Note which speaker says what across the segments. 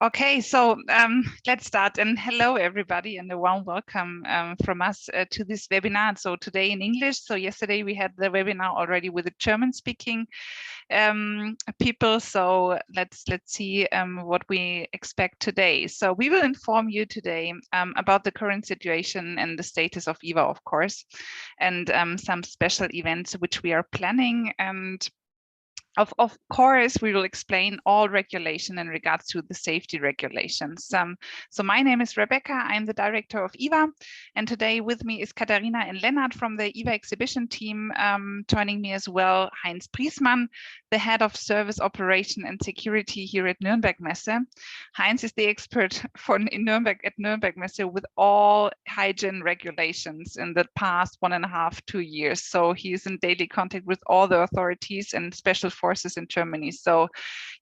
Speaker 1: Okay, so let's start. And hello, everybody, and a warm welcome from us to this webinar. So today in English. So yesterday we had the webinar already with the German-speaking people. So let's see what we expect today. So we will inform you today about the current situation and the status of IWA, of course, and some special events which we are planning. And of course, we will explain all regulation in regards to the safety regulations. So my name is Rebecca. I'm the director of IWA, and today with me is Katharina and Lennart from the IWA exhibition team. Joining me as well, Heinz Priesmann, the head of service operation and security here at Nürnberg Messe. Heinz is the expert in Nürnberg at Nürnberg Messe with all hygiene regulations in the past 1.5 to 2 years. So he is in daily contact with all the authorities and special forces in Germany. So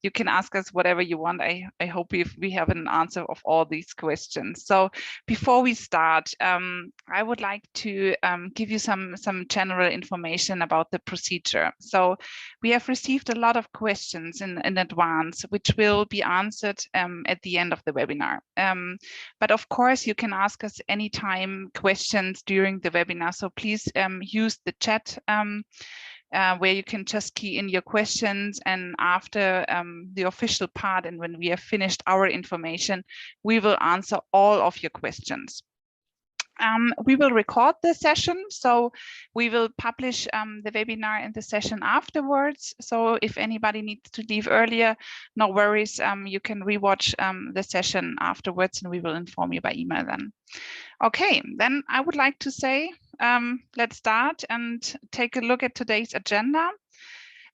Speaker 1: you can ask us whatever you want. I hope we have an answer of all these questions. So before we start, I would like to give you some general information about the procedure. So we have received a lot of questions in advance, which will be answered at the end of the webinar. But of course, you can ask us anytime questions during the webinar. So please use the chat where you can just key in your questions, and after the official part and when we have finished our information, we will answer all of your questions. We will record the session, so we will publish the webinar and the session afterwards. So if anybody needs to leave earlier, no worries, you can rewatch the session afterwards and we will inform you by email then. Okay, then I would like to say, let's start and take a look at today's agenda.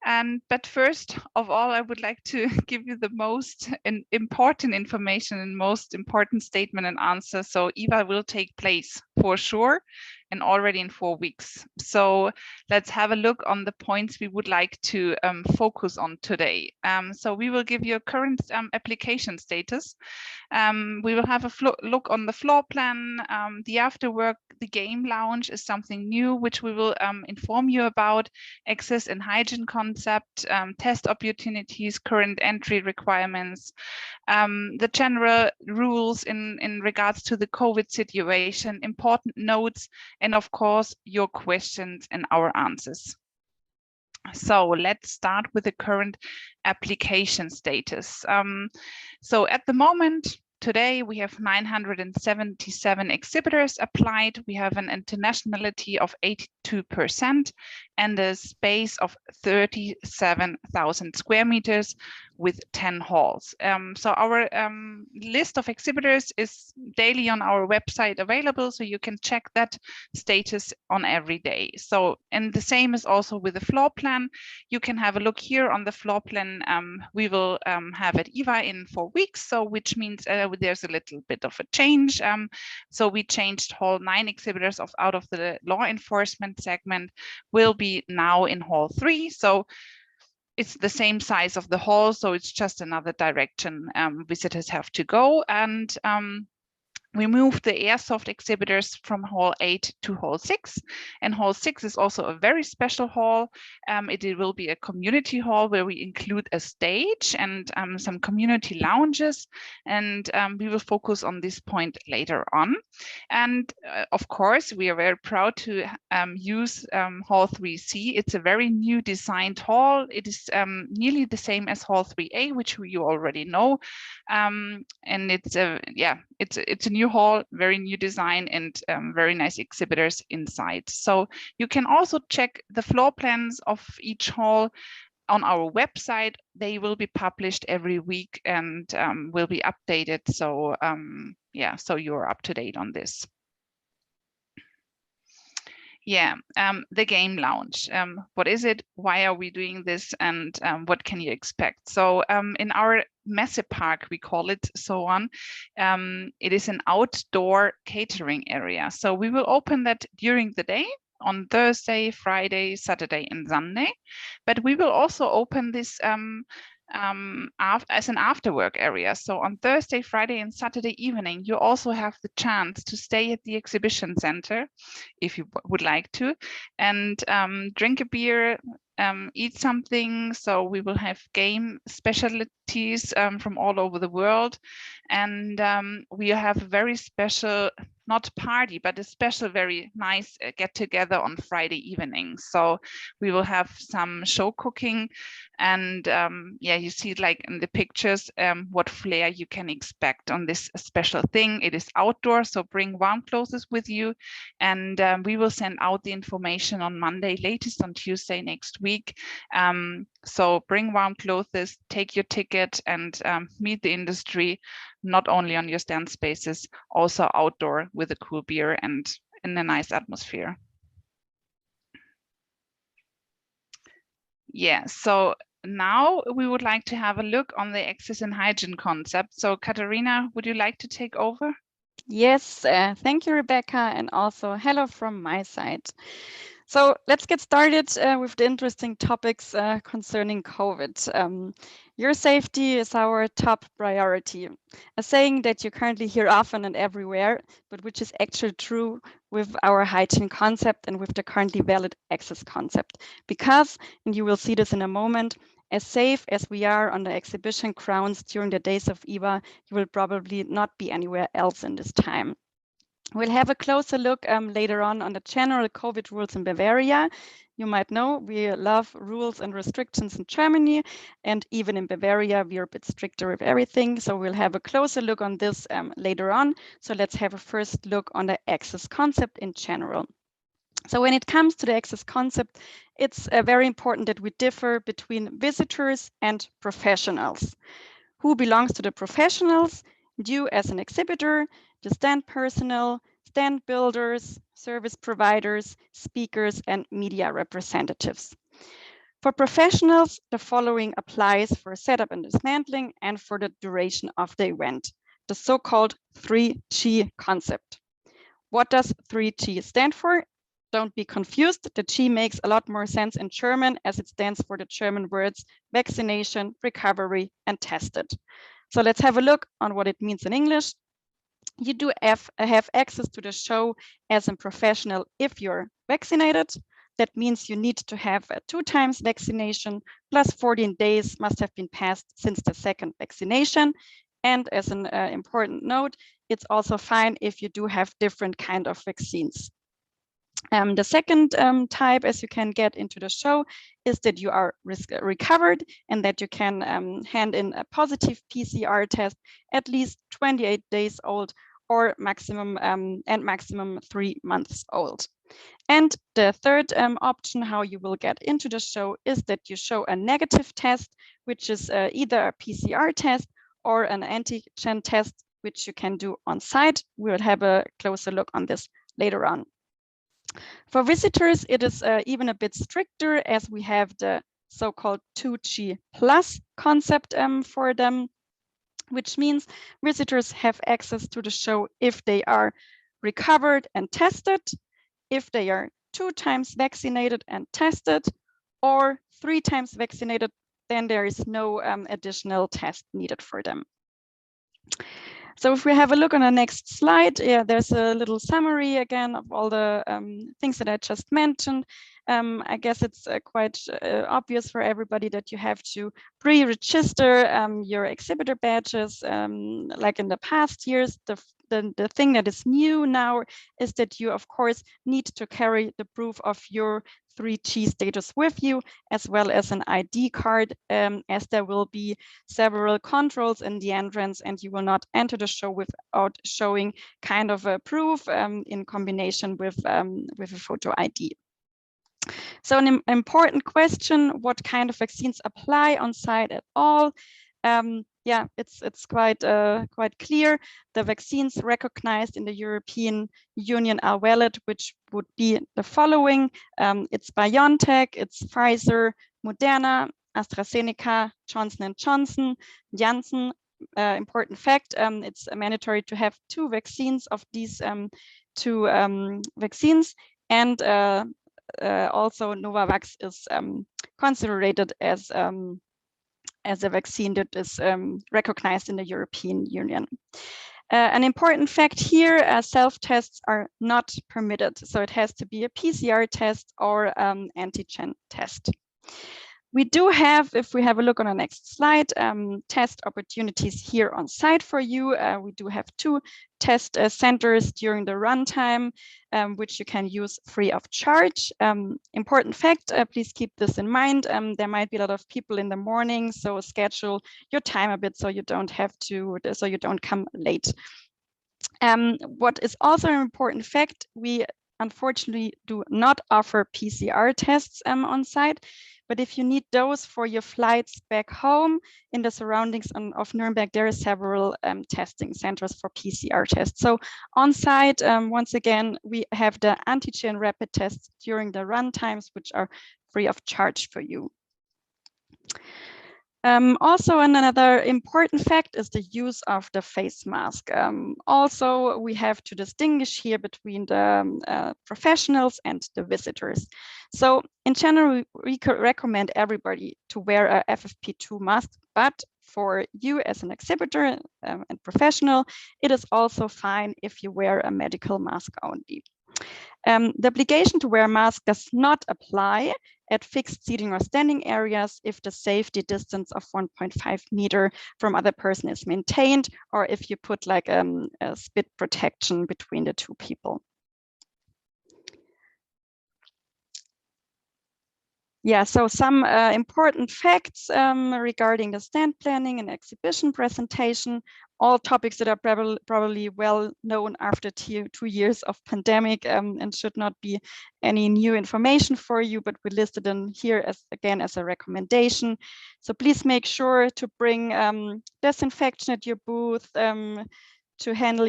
Speaker 1: But first of all, I would like to give you the most important information and most important statement and answer. So IWA will take place for sure, and already in 4 weeks. So let's have a look on the points we would like to focus on today. So we will give you a current application status. We will have a look on the floor plan, the afterwork, the game lounge is something new, which we will inform you about, access and hygiene concept, test opportunities, current entry requirements, the general rules in regards to the COVID situation, important notes, and of course, your questions and our answers. So let's start with the current application status. So at the moment, today we have 977 exhibitors applied. We have an internationality of 82% and a space of 37,000 square meters with 10 halls. So our list of exhibitors is daily on our website available, so you can check that status on every day. So, and the same is also with the floor plan. You can have a look here on the floor plan. We will have at IWA in 4 weeks, so which means there's a little bit of a change. So we changed hall 9 exhibitors out of the law enforcement segment will be now in hall 3. So it's the same size of the hall, so it's just another direction visitors have to go. And we moved the airsoft exhibitors from hall 8 to hall 6, and hall 6 is also a very special hall. It will be a community hall where we include a stage and some community lounges, and we will focus on this point later on. And of course, we are very proud to use hall 3C. It's a very new designed hall. It is nearly the same as hall 3A, which you already know, and it's a new hall, very new design, and very nice exhibitors inside. So you can also check the floor plans of each hall on our website. They will be published every week and will be updated. So so you're up to date on this. Yeah, the game lounge. What is it? Why are we doing this? And what can you expect? So in our Messe Park, we call it so on, it is an outdoor catering area. So we will open that during the day on Thursday, Friday, Saturday, and Sunday. But we will also open this as an afterwork area. So on Thursday, Friday, and Saturday evening, you also have the chance to stay at the exhibition center if you would like to, and drink a beer, eat something. So we will have game specialties from all over the world. And we have a very special, not party, but a special, very nice get together on Friday evening. So we will have some show cooking. And yeah, you see like in the pictures what flair you can expect on this special thing. It is outdoor, so bring warm clothes with you. And we will send out the information on Monday, latest on Tuesday next week. So bring warm clothes, take your ticket, and meet the industry, not only on your stand spaces, also outdoor with a cool beer and in a nice atmosphere. Yeah, so now we would like to have a look on the access and hygiene concept. So Katharina, would you like to take over?
Speaker 2: Yes, thank you, Rebecca, and also hello from my side. So let's get started with the interesting topics concerning COVID. Your safety is our top priority, a saying that you currently hear often and everywhere, but which is actually true with our hygiene concept and with the currently valid access concept. Because, and you will see this in a moment, as safe as we are on the exhibition grounds during the days of IWA, you will probably not be anywhere else in this time. We'll have a closer look later on the general COVID rules in Bavaria. You might know we love rules and restrictions in Germany, and even in Bavaria, we're a bit stricter with everything. So we'll have a closer look on this later on. So let's have a first look on the access concept in general. So when it comes to the access concept, it's very important that we differ between visitors and professionals. Who belongs to the professionals? You as an exhibitor, the stand personnel, stand builders, service providers, speakers, and media representatives. For professionals, the following applies for setup and dismantling and for the duration of the event, the so-called 3G concept. What does 3G stand for? Don't be confused. The G makes a lot more sense in German as it stands for the German words vaccination, recovery, and tested. So let's have a look on what it means in English. You do have access to the show as a professional if you're vaccinated. That means you need to have a 2 times vaccination plus 14 days must have been passed since the second vaccination. And as an important note, it's also fine if you do have different kind of vaccines. The second type, as you can get into the show, is that you are recovered and that you can hand in a positive PCR test at least 28 days old or maximum 3 months old. And the third option, how you will get into the show, is that you show a negative test, which is either a PCR test or an antigen test, which you can do on site. We'll have a closer look on this later on. For visitors, it is even a bit stricter as we have the so-called 2G plus concept for them, which means visitors have access to the show if they are recovered and tested, if they are 2 times vaccinated and tested, or 3 times vaccinated, then there is no additional test needed for them. So if we have a look on the next slide, yeah, there's a little summary again of all the things that I just mentioned. I guess it's quite obvious for everybody that you have to pre-register your exhibitor badges. Like in the past years, the thing that is new now is that you, of course, need to carry the proof of your 3G status with you, as well as an ID card, as there will be several controls in the entrance and you will not enter the show without showing kind of a proof in combination with a photo ID. So an important question, what kind of vaccines apply on site at all? Yeah, it's quite clear. The vaccines recognized in the European Union are valid, which would be the following. It's BioNTech, it's Pfizer, Moderna, AstraZeneca, Johnson & Johnson, Janssen. Important fact, it's mandatory to have 2 vaccines of these 2 vaccines, and also Novavax is considered as a vaccine that is recognized in the European Union. An important fact here, self-tests are not permitted. So it has to be a PCR test or antigen test. We do have, if we have a look on the next slide, test opportunities here on site for you. We do have 2 test centers during the runtime, which you can use free of charge. Important fact, please keep this in mind. There might be a lot of people in the morning, so schedule your time a bit so you don't have to, so you don't come late. What is also an important fact, we unfortunately do not offer PCR tests on site, but if you need those for your flights back home in the surroundings of Nuremberg, there are several testing centers for PCR tests. So on site, once again, we have the antigen rapid tests during the run times, which are free of charge for you. Also, another important fact is the use of the face mask. Also, we have to distinguish here between the professionals and the visitors. So in general, we recommend everybody to wear a FFP2 mask, but for you as an exhibitor and professional, it is also fine if you wear a medical mask only. The obligation to wear a mask does not apply at fixed seating or standing areas if the safety distance of 1.5 meter from other person is maintained, or if you put like a spit protection between the 2 people. Yeah, so some important facts regarding the stand planning and exhibition presentation, all topics that are probably well known after 2 years of pandemic and should not be any new information for you, but we listed them here as again as a recommendation. So please make sure to bring disinfection at your booth, to handle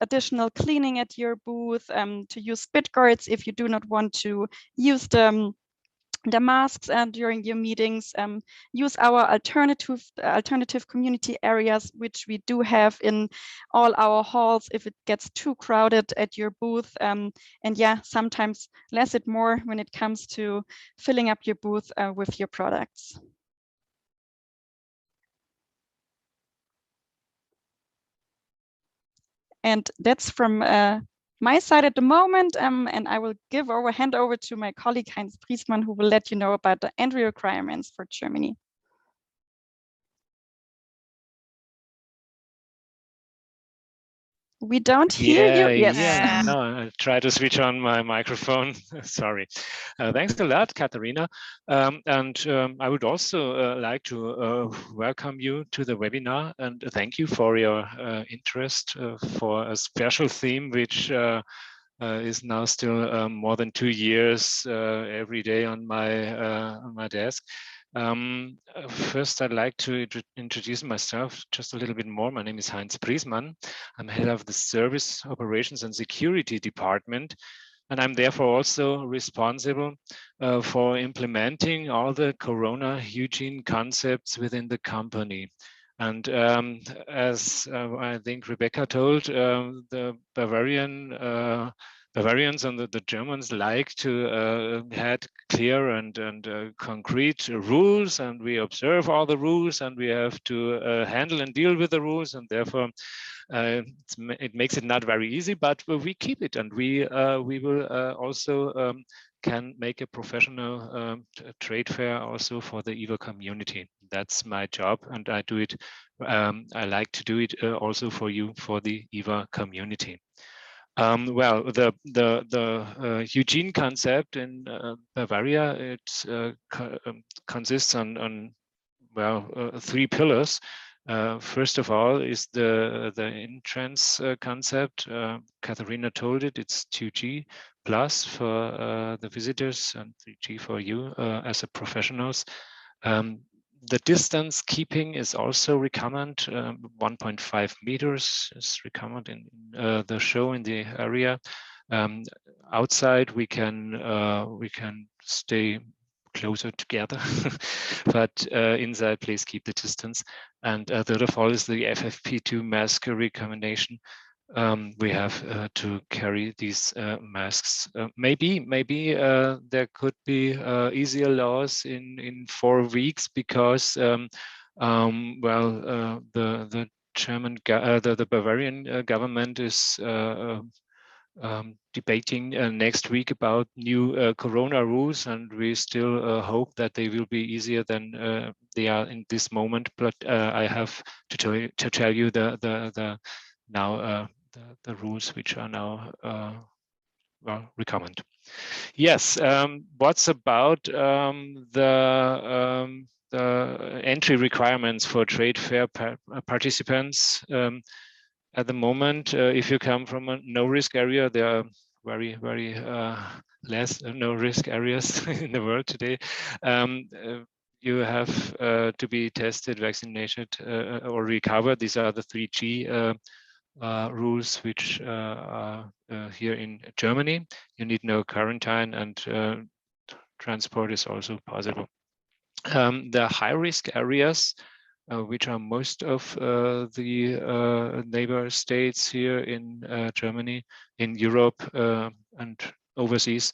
Speaker 2: additional cleaning at your booth, to use spit guards if you do not want to use the masks during your meetings. Use our alternative community areas, which we do have in all our halls if it gets too crowded at your booth. And yeah, sometimes less is more when it comes to filling up your booth with your products. And that's from my side at the moment, and I will hand over to my colleague Heinz Priesmann, who will let you know about the entry requirements for Germany. We don't hear you.
Speaker 3: Yes. Yeah. No, I try to switch on my microphone. Sorry. Thanks a lot, Katharina. I would also like to welcome you to the webinar and thank you for your interest for a special theme, which is now still more than 2 years every day on my desk. First, I'd like to introduce myself just a little bit more. My name is Heinz Priesmann. I'm head of the Service Operations and Security Department, and I'm therefore also responsible for implementing all the Corona hygiene concepts within the company. And as I think Rebecca told, the Bavarians and the Germans like to had clear and concrete rules, and we observe all the rules, and we have to handle and deal with the rules, and therefore it makes it not very easy, but we keep it, and we will also can make a professional trade fair also for the EVA community. That's my job, and I do it. I like to do it also for you, for the EVA community. Well, the hygiene concept in Bavaria, it consists on well 3 pillars. First of all is the entrance concept. Katharina told it. It's 2G plus for the visitors and 3G for you as a professionals. The distance keeping is also recommended. 1.5 meters is recommended in the show in the area. Outside we can stay closer together, but inside please keep the distance. And third of all is the FFP2 mask recommendation. We have to carry these masks. Maybe there could be easier laws in 4 weeks because well the German the Bavarian government is debating next week about new corona rules, and we still hope that they will be easier than they are in this moment. But I have to tell you the rules which are now well, recommend. Yes, what's about the entry requirements for trade fair participants? At the moment, if you come from a no-risk area, there are very less no-risk areas in the world today. You have to be tested, vaccinated, or recovered. These are the 3G rules which are here in Germany. You need no quarantine, and transport is also possible. The high-risk areas, which are most of the neighbor states here in Germany, in Europe, and overseas,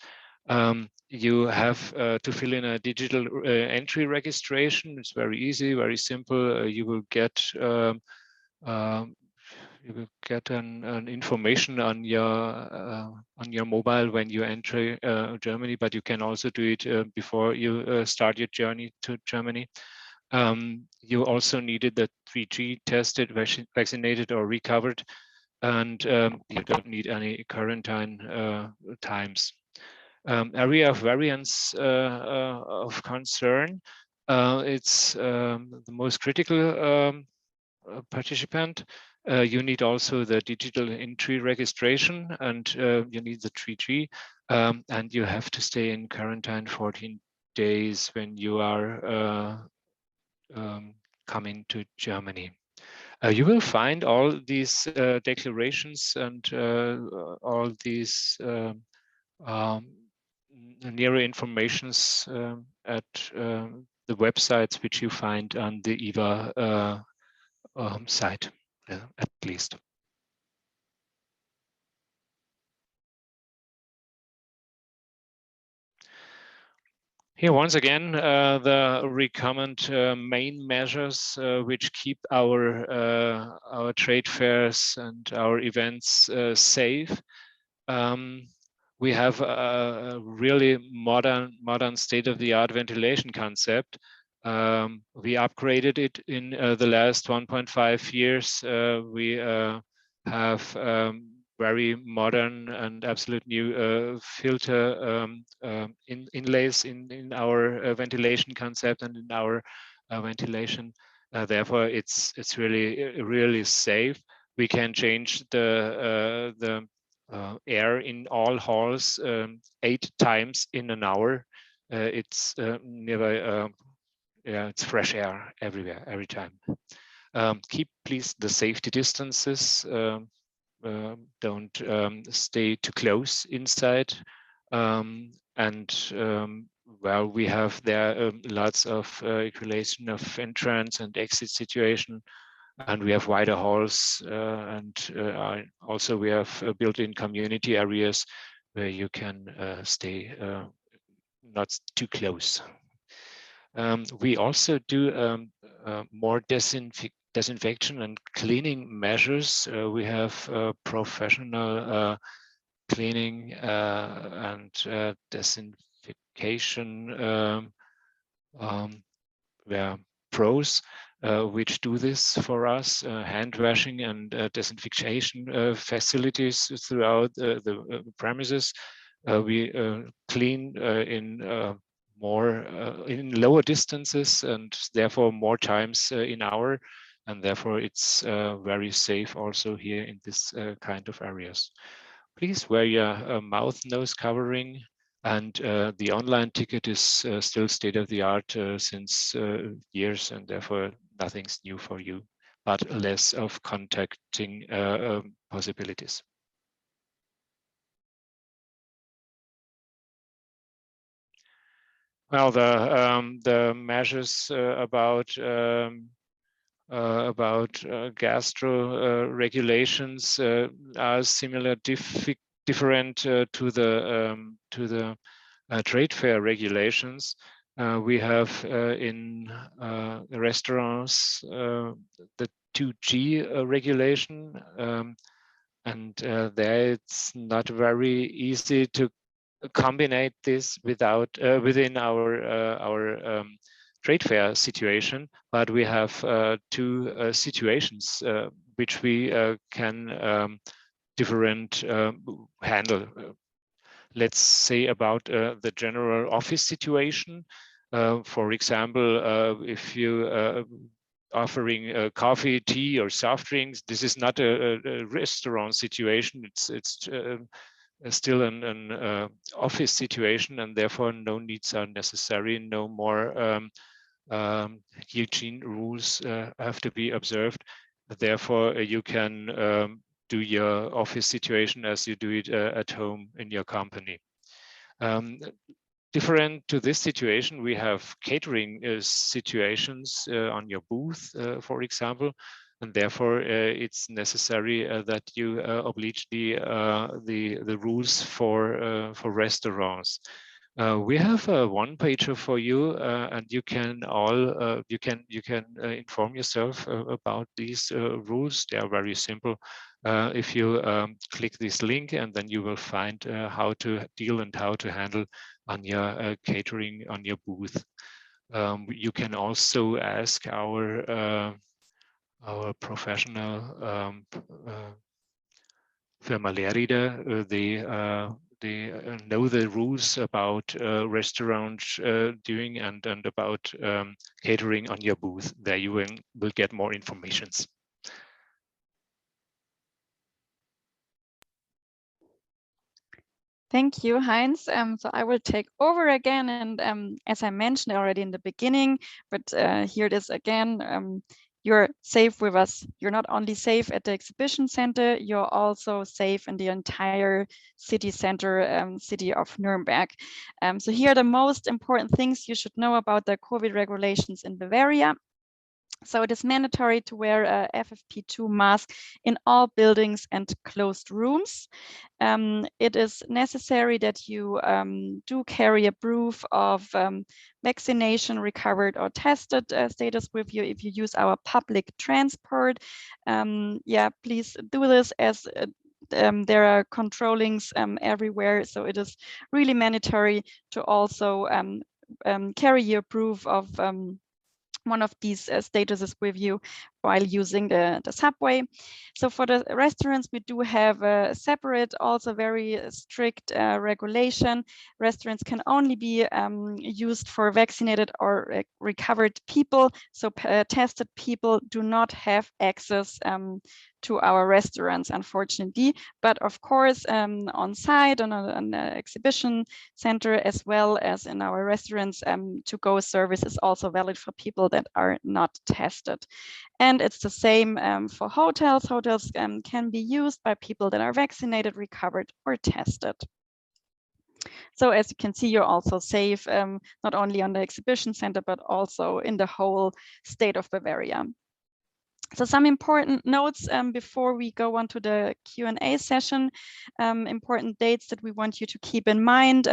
Speaker 3: you have to fill in a digital entry registration. It's very easy, very simple. You will get an information on your mobile when you enter Germany, but you can also do it before you start your journey to Germany. You also needed the 3G tested, vaccinated, or recovered, and you don't need any quarantine times. Area of variance of concern. It's the most critical participant. You need also the digital entry registration, and you need the 3G, and you have to stay in quarantine 14 days when you are coming to Germany. You will find all these declarations and all these nearer informations at the websites which you find on the IWA site, at least. Here, once again, the recommend main measures which keep our trade fairs and our events safe. We have a really modern state-of-the-art ventilation concept. We upgraded it in the last 1.5 years. We have very modern and absolute new filter inlays in our ventilation concept and in our ventilation. Therefore, it's really safe. We can change the air in all halls 8 times in an hour. It's never it's fresh air everywhere, every time. Keep please the safety distances. Don't stay too close inside. Well, we have there lots of equalization of entrance and exit situation, and we have wider halls, and also we have built-in community areas where you can stay not too close. We also do more disinfection and cleaning measures. We have professional cleaning and disinfection pros which do this for us, hand washing and disinfection facilities throughout the premises. We clean in lower distances and therefore more times in hour, and therefore it's very safe also here in this kind of areas. Please wear your mouth nose covering, and the online ticket is still state-of-the-art since years, and therefore nothing's new for you, but less of contacting possibilities. Well, the measures about Gastro regulations are similar, different to the trade fair regulations. We have in restaurants the 2G regulation. And there it's not very easy to combine this within our trade fair situation, but we have two situations which we can different handle. Let's say about the general office situation. For example, if you offering coffee, tea, or soft drinks, this is not a restaurant situation. It's still an office situation, and therefore no needs are necessary. No more hygiene rules have to be observed. Therefore, you can do your office situation as you do it at home in your company. Different to this situation, we have catering situations on your booth, for example, and therefore it's necessary that you oblige the rules for restaurants. We have a one-pager for you, and you can inform yourself about these rules. They are very simple. If you click this link, and then you will find how to deal and how to handle on your catering on your booth. You can also ask our professional Firma-Lehrrieder. They know the rules about restaurant doing and about catering on your booth. There you will get more information.
Speaker 2: Thank you, Heinz. So I will take over again, and as I mentioned already in the beginning, but here it is again. You're safe with us. You're not only safe at the exhibition center, you're also safe in the entire city center, city of Nuremberg. So here are the most important things you should know about the COVID regulations in Bavaria. So it is mandatory to wear a FFP2 mask in all buildings and closed rooms. It is necessary that you do carry a proof of vaccination, recovered or tested status with you if you use our public transport. Yeah, please do this as there are controllings everywhere. So it is really mandatory to also carry your proof of one of these statuses with you while using the subway. So for the restaurants, we do have a separate, also very strict regulation. Restaurants can only be used for vaccinated or recovered people. So tested people do not have access to our restaurants, unfortunately. But of course, on site, on an exhibition center, as well as in our restaurants, to-go service is also valid for people that are not tested. And it's the same for hotels. Hotels can be used by people that are vaccinated, recovered, or tested. So as you can see, you're also safe, not only on the exhibition center, but also in the whole state of Bavaria. So some important notes before we go on to the Q&A session, important dates that we want you to keep in mind.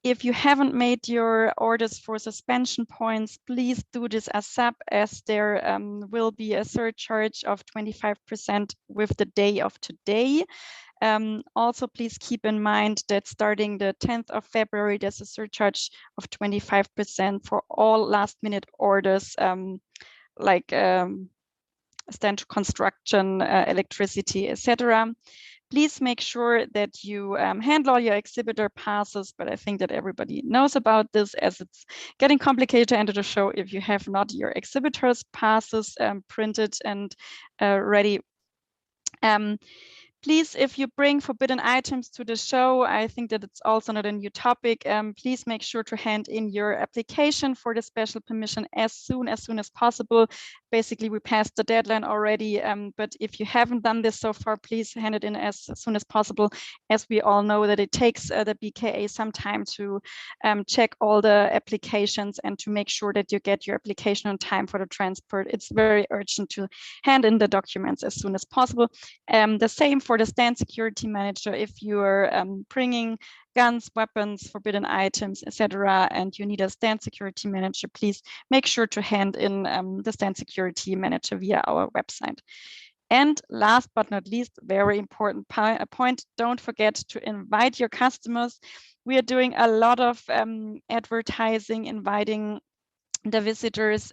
Speaker 2: If you haven't made your orders for suspension points, please do this ASAP, as there will be a surcharge of 25% with the day of today. Also, please keep in mind that starting the 10th of February, there's a surcharge of 25% for all last-minute orders, like stand construction, electricity, etc. Please make sure that you handle all your exhibitor passes, but I think that everybody knows about this, as it's getting complicated to enter the show if you have not your exhibitors passes printed and ready. Please, if you bring forbidden items to the show, I think that it's also not a new topic. Please make sure to hand in your application for the special permission as soon as possible. Basically, we passed the deadline already, but if you haven't done this so far, please hand it in as soon as possible, as we all know that it takes the BKA some time to check all the applications and to make sure that you get your application on time for the transport. It's very urgent to hand in the documents as soon as possible. The same for the stand security manager. If you are bringing guns, weapons, forbidden items, etc., and you need a stand security manager, please make sure to hand in the stand security manager via our website. And last but not least, very important point, don't forget to invite your customers. We are doing a lot of advertising, inviting the visitors,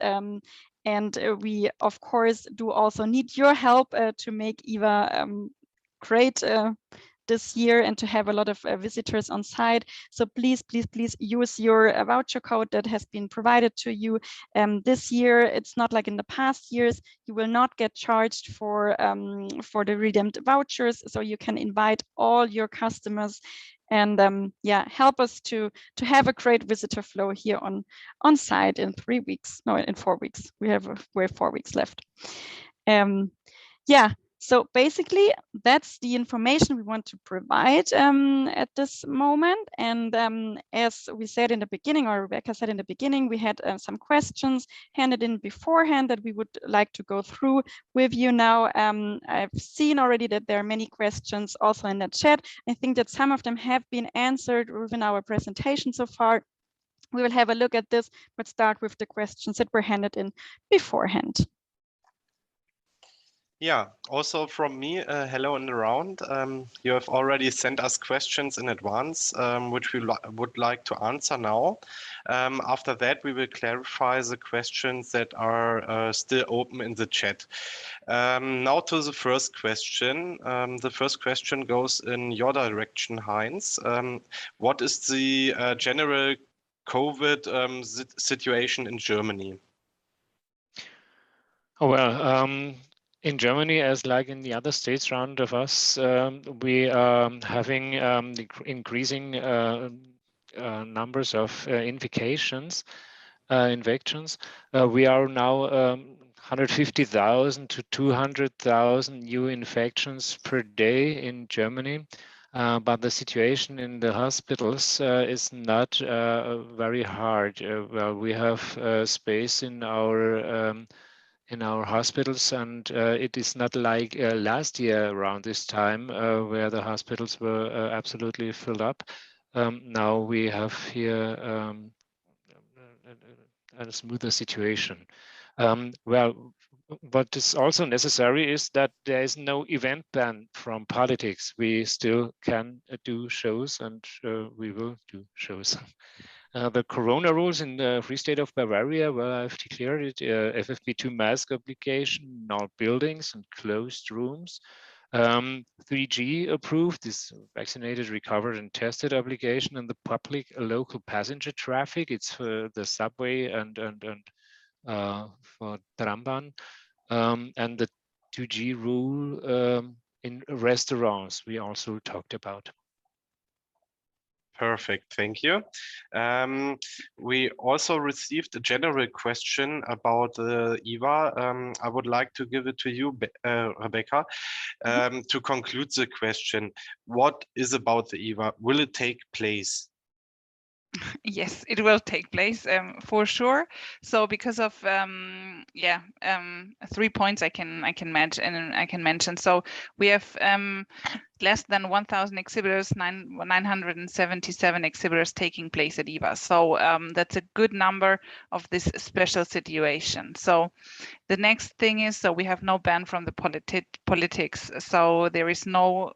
Speaker 2: and we of course do also need your help to make IWA great this year and to have a lot of visitors on site. So please use your voucher code that has been provided to you. This year, it's not like in the past years. You will not get charged for the redeemed vouchers. So you can invite all your customers and yeah, help us to have a great visitor flow here on site in 3 weeks. No, in 4 weeks. We have 4 weeks left. Yeah. So basically, that's the information we want to provide at this moment. And as we said in the beginning, or Rebecca said in the beginning, we had some questions handed in beforehand that we would like to go through with you now. I've seen already that there are many questions also in the chat. I think that some of them have been answered within our presentation so far. We will have a look at this, but start with the questions that were handed in beforehand.
Speaker 4: Yeah, also from me, hello in the round. You have already sent us questions in advance, which we would like to answer now. After that, we will clarify the questions that are still open in the chat. Now to the first question. The first question goes in your direction, Heinz. What is the general COVID situation in Germany?
Speaker 3: Oh, well, in Germany, as like in the other states around of us, we are having the increasing numbers of infections. We are now 150,000 to 200,000 new infections per day in Germany. But the situation in the hospitals is not very hard. Well, we have space in our hospitals, and it is not like last year around this time where the hospitals were absolutely filled up. Now we have here a smoother situation. Well, what is also necessary is that there is no event ban from politics. We still can do shows, and we will do shows. The corona rules in the Free State of Bavaria, well, I've declared it FFP2 mask obligation in all buildings and closed rooms. 3G approved, this vaccinated, recovered, and tested obligation in the public local passenger traffic. It's for the subway and for Trambahn. And the 2G rule in restaurants we also talked about.
Speaker 4: Perfect, thank you. We also received a general question about IWA. I would like to give it to you, Rebecca, to conclude the question. What is about the IWA? Will it take place?
Speaker 1: Yes, it will take place for sure. So because of 3 points I can mention. So we have less than 1,000 exhibitors, 977 exhibitors taking place at IWA. So that's a good number of this special situation. So the next thing is, so we have no ban from the politics. So there is no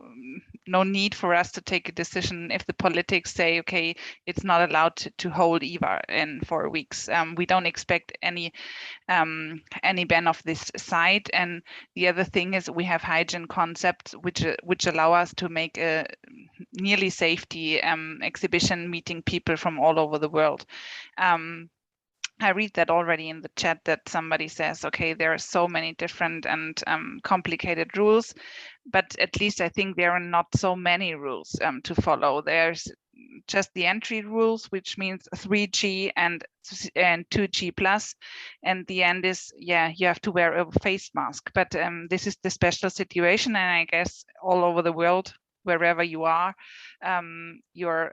Speaker 1: need for us to take a decision if the politics say, okay, it's not allowed to hold IWA in 4 weeks. We don't expect any ban of this side. And the other thing is we have hygiene concepts which allow us to make a nearly safety exhibition, meeting people from all over the world. I read that already in the chat that somebody says, okay, there are so many different and complicated rules, but at least I think there are not so many rules to follow. There's just the entry rules, which means 3G and 2G plus, and the end is, yeah, you have to wear a face mask. But this is the special situation, and I guess all over the world, wherever you are, you're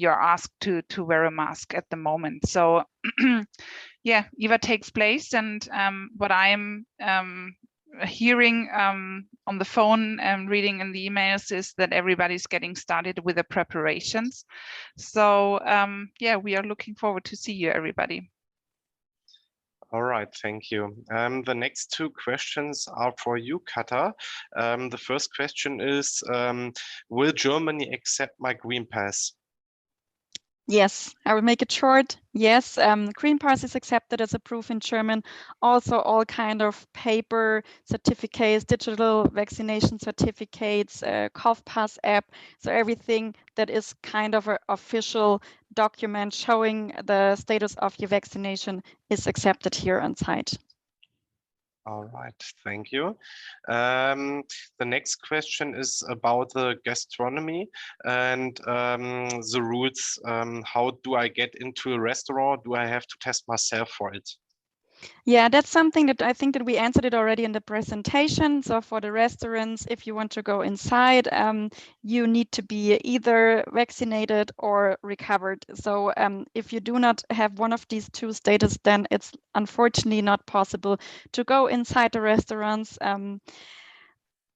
Speaker 1: asked to wear a mask at the moment. So yeah, IWA takes place, and what I am hearing on the phone and reading in the emails is that everybody's getting started with the preparations. So yeah, we are looking forward to see you, everybody.
Speaker 4: All right, thank you. The next two questions are for you, Kata. The first question is, will Germany accept my Green Pass?
Speaker 2: Yes, I will make it short. Yes, Green Pass is accepted as a proof in German. Also, all kind of paper certificates, digital vaccination certificates, Cough Pass app. So everything that is kind of an official document showing the status of your vaccination is accepted here on site.
Speaker 4: All right, thank you. The next question is about the gastronomy and the rules. How do I get into a restaurant? Do I have to test myself for it?
Speaker 2: Yeah, that's something that I think that we answered it already in the presentation. So for the restaurants, if you want to go inside, you need to be either vaccinated or recovered. So if you do not have one of these two status, then it's unfortunately not possible to go inside the restaurants.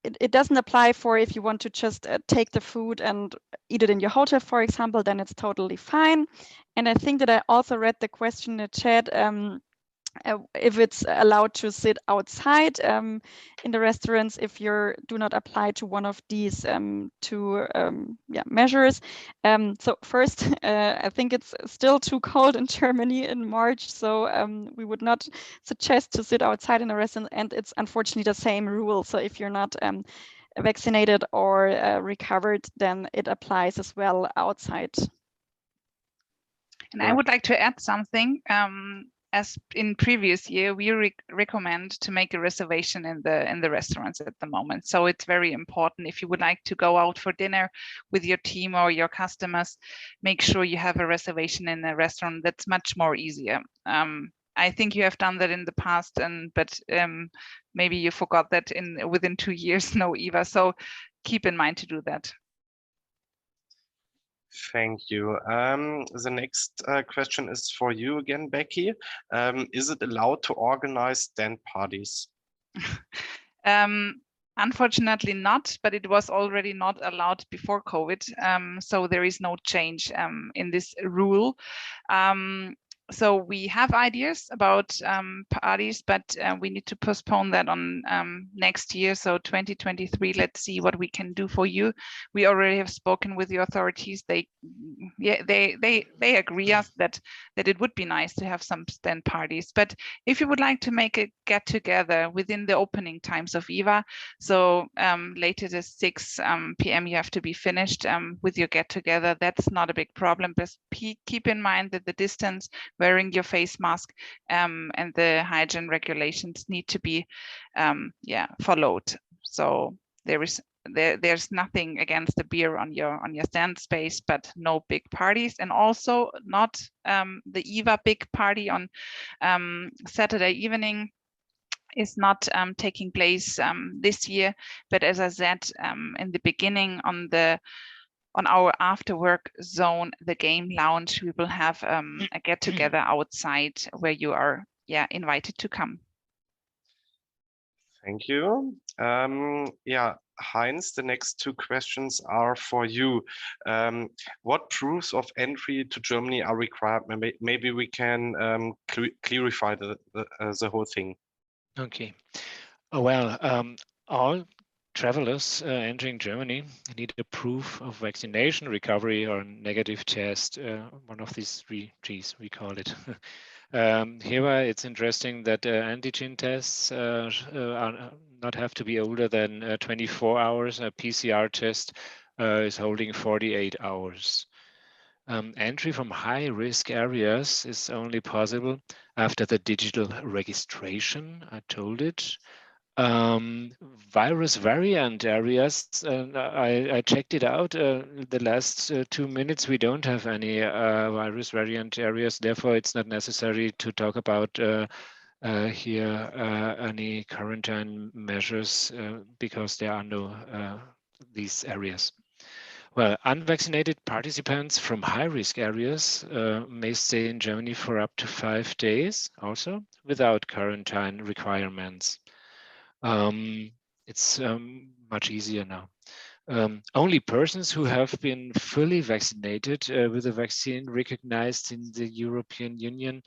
Speaker 2: It doesn't apply for if you want to just take the food and eat it in your hotel, for example, then it's totally fine. And I think that I also read the question in the chat, if it's allowed to sit outside in the restaurants if you do not apply to one of these two measures. So first, I think it's still too cold in Germany in March, so we would not suggest to sit outside in a restaurant, and it's unfortunately the same rule. So if you're not vaccinated or recovered, then it applies as well outside.
Speaker 1: And I would like to add something. As in previous year, we recommend to make a reservation in the restaurants at the moment. So it's very important if you would like to go out for dinner with your team or your customers, make sure you have a reservation in a restaurant. That's much more easier. I think you have done that in the past, but maybe you forgot that within 2 years, no EVA. So keep in mind to do that.
Speaker 4: Thank you. The next question is for you again, Becky. Is it allowed to organize stand parties?
Speaker 1: Unfortunately not, but it was already not allowed before COVID. So there is no change in this rule. So we have ideas about parties, but we need to postpone that on next year. So 2023, let's see what we can do for you. We already have spoken with the authorities. They agree us that it would be nice to have some stand parties. But if you would like to make a get together within the opening times of EVA, so later at 6 p.m. you have to be finished with your get together. That's not a big problem, but keep in mind that the distance, wearing your face mask, and the hygiene regulations need to be followed. So there's nothing against the beer on your stand space, but no big parties, and also not the EVA big party on Saturday evening is not taking place this year. But as I said in the beginning, on our after work zone, the game lounge, we will have a get together outside where you are invited to come.
Speaker 4: Thank you. Heinz, the next two questions are for you. What proofs of entry to Germany are required? Maybe we can clarify the whole thing.
Speaker 3: Okay. Well, all travelers entering Germany need a proof of vaccination, recovery, or negative test. One of these 3 Gs, we call it. Here, it's interesting that antigen tests not have to be older than 24 hours. A PCR test is holding 48 hours. Entry from high-risk areas is only possible after the digital registration, I told it. Virus variant areas, I checked it out the last 2 minutes. We don't have any virus variant areas. Therefore, it's not necessary to talk about here any quarantine measures because there are no these areas. Well, unvaccinated participants from high-risk areas may stay in Germany for up to 5 days, also without quarantine requirements. It's much easier now. Only persons who have been fully vaccinated with a vaccine recognized in the European Union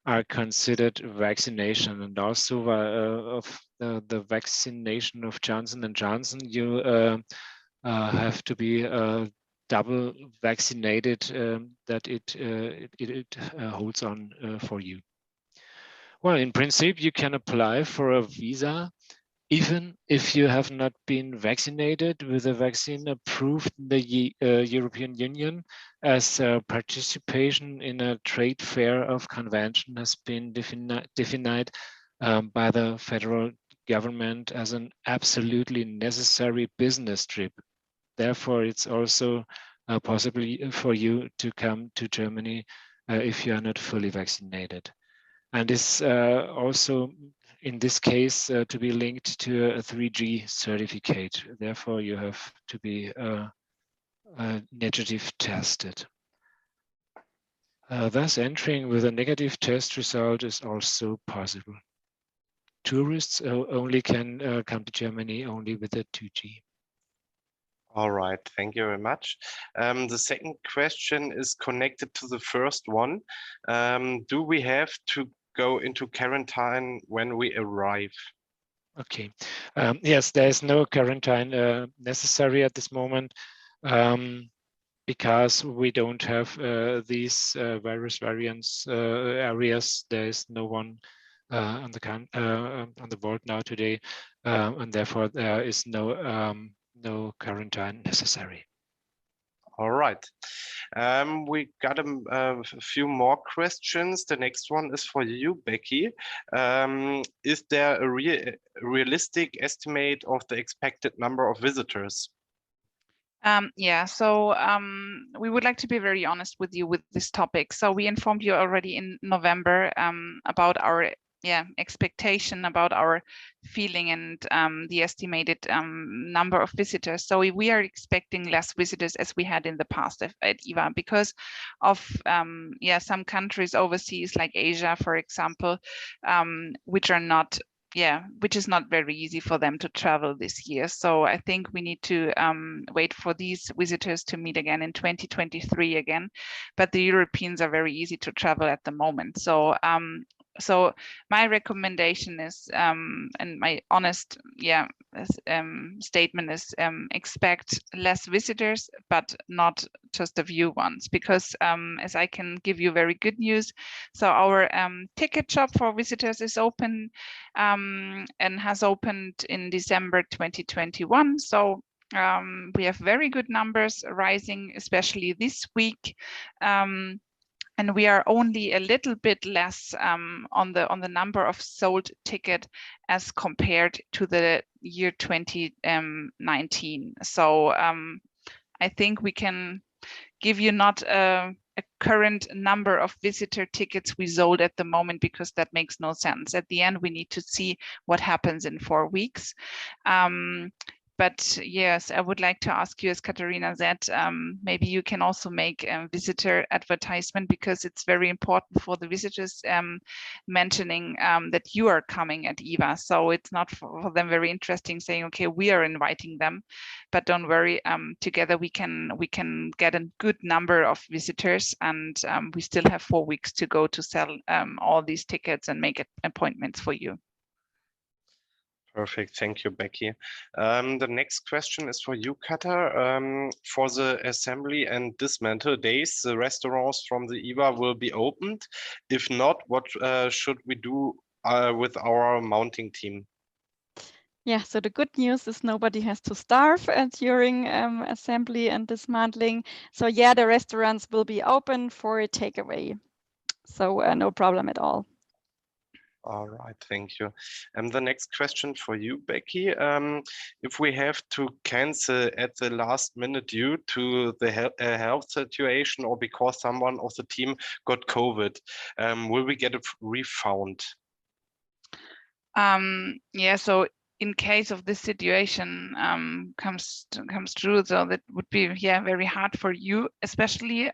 Speaker 3: are considered vaccination, and also of the vaccination of Johnson & Johnson, you have to be double vaccinated that it holds on for you. Well, in principle, you can apply for a visa even if you have not been vaccinated with a vaccine approved in the European Union, as participation in a trade fair of convention has been defined by the federal government as an absolutely necessary business trip. Therefore, it's also possible for you to come to Germany if you are not fully vaccinated. And it's also, in this case, to be linked to a 3G certificate. Therefore, you have to be negative tested. Thus, entering with a negative test result is also possible. Tourists only can come to Germany only with a 2G.
Speaker 4: All right, thank you very much. The second question is connected to the first one. Do we have to go into quarantine when we arrive?
Speaker 3: Okay. Yes, there is no quarantine necessary at this moment because we don't have these virus variants areas. There is no one on the world now today, and therefore there is no quarantine necessary.
Speaker 4: All right. We got a few more questions. The next one is for you, Becky. Is there a realistic estimate of the expected number of visitors?
Speaker 1: Yeah, so we would like to be very honest with you with this topic. So we informed you already in November about our expectation, about our feeling, and the estimated number of visitors. So we are expecting less visitors as we had in the past at IWA because of some countries overseas like Asia, for example, which is not very easy for them to travel this year. So I think we need to wait for these visitors to meet again in 2023 again. But the Europeans are very easy to travel at the moment. So my recommendation is, and my honest statement is, expect less visitors, but not just a few ones, because as I can give you very good news, so our ticket shop for visitors is open and has opened in December 2021. So we have very good numbers rising, especially this week. And we are only a little bit less on the number of sold ticket as compared to the year 2019. So I think we can give you not a current number of visitor tickets we sold at the moment, because that makes no sense. At the end, we need to see what happens in 4 weeks. But yes, I would like to ask you, as Katharina said, maybe you can also make a visitor advertisement, because it's very important for the visitors mentioning that you are coming at IWA. So it's not for them very interesting saying, okay, we are inviting them, but don't worry, together we can get a good number of visitors, and we still have 4 weeks to go to sell all these tickets and make appointments for you.
Speaker 4: Perfect. Thank you, Becky. The next question is for you, QATAR. For the assembly and dismantle days, the restaurants from the IWA will be opened. If not, what should we do with our mounting team?
Speaker 2: Yeah, so the good news is nobody has to starve during assembly and dismantling. So yeah, the restaurants will be open for a takeaway. So no problem at all.
Speaker 4: All right, thank you. And the next question for you, Becky. If we have to cancel at the last minute due to the health situation, or because someone of the team got COVID, will we get a refund?
Speaker 1: Yeah, so in case of this situation comes true, so that would be very hard for you, especially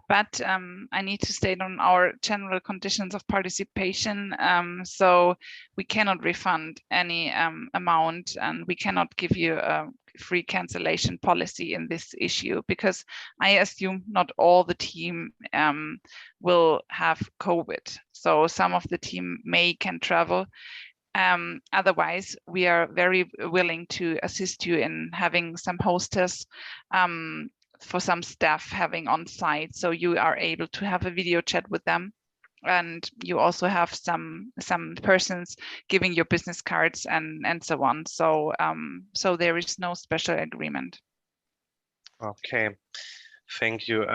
Speaker 1: But I need to state on our general conditions of participation. So we cannot refund any amount, and we cannot give you a free cancellation policy in this issue, because I assume not all the team will have COVID. So some of the team can travel. Otherwise, we are very willing to assist you in having some hostess for some staff having on site, so you are able to have a video chat with them, and you also have some persons giving your business cards and so on. So so there is no special agreement.
Speaker 4: Okay, thank you.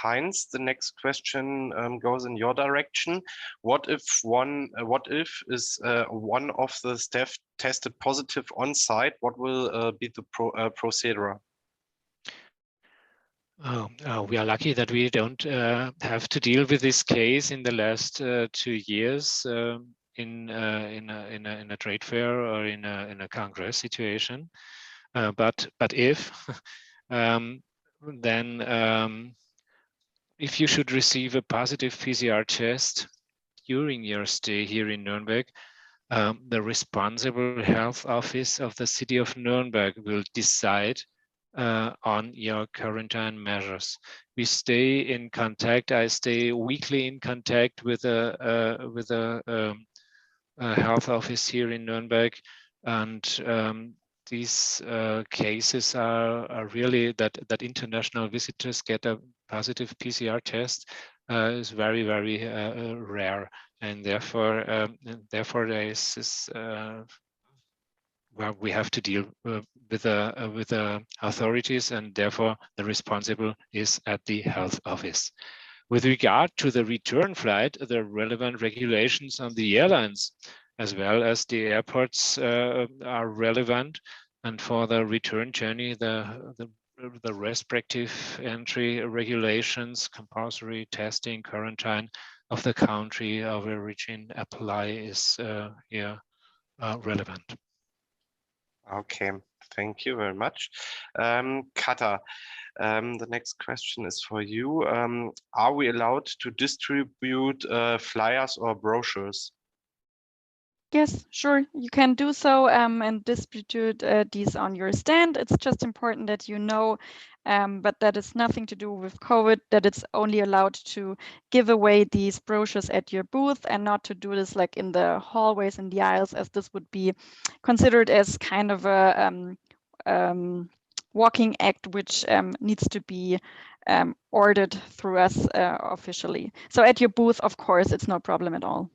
Speaker 4: Heinz, the next question goes in your direction. What if one of the staff tested positive on site? What will be the procedure?
Speaker 3: We are lucky that we don't have to deal with this case in the last 2 years in a trade fair or in a congress situation. But if then if you should receive a positive PCR test during your stay here in Nuremberg, the responsible health office of the city of Nuremberg will decide on your quarantine measures. We stay in contact. I stay weekly in contact with a health office here in Nuremberg, and these cases are really that international visitors get a positive PCR test is very rare, and therefore there is this. Well, we have to deal with the authorities, and therefore the responsible is at the health office. With regard to the return flight, the relevant regulations on the airlines as well as the airports are relevant, and for the return journey, the respective entry regulations, compulsory testing, quarantine of the country of origin apply is here relevant.
Speaker 4: Okay, thank you very much. QATAR, the next question is for you. Are we allowed to distribute flyers or brochures?
Speaker 2: Yes, sure, you can do so and distribute these on your stand. It's just important that you know, but that is nothing to do with COVID, that it's only allowed to give away these brochures at your booth and not to do this like in the hallways and the aisles, as this would be considered as kind of a walking act, which needs to be ordered through us officially. So at your booth, of course, it's no problem at all.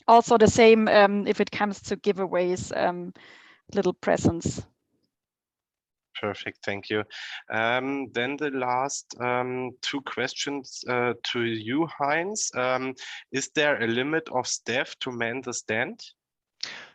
Speaker 2: Also the same if it comes to giveaways, little presents.
Speaker 4: Perfect, thank you. Then the last 2 questions to you, Heinz. Is there a limit of staff to man the stand?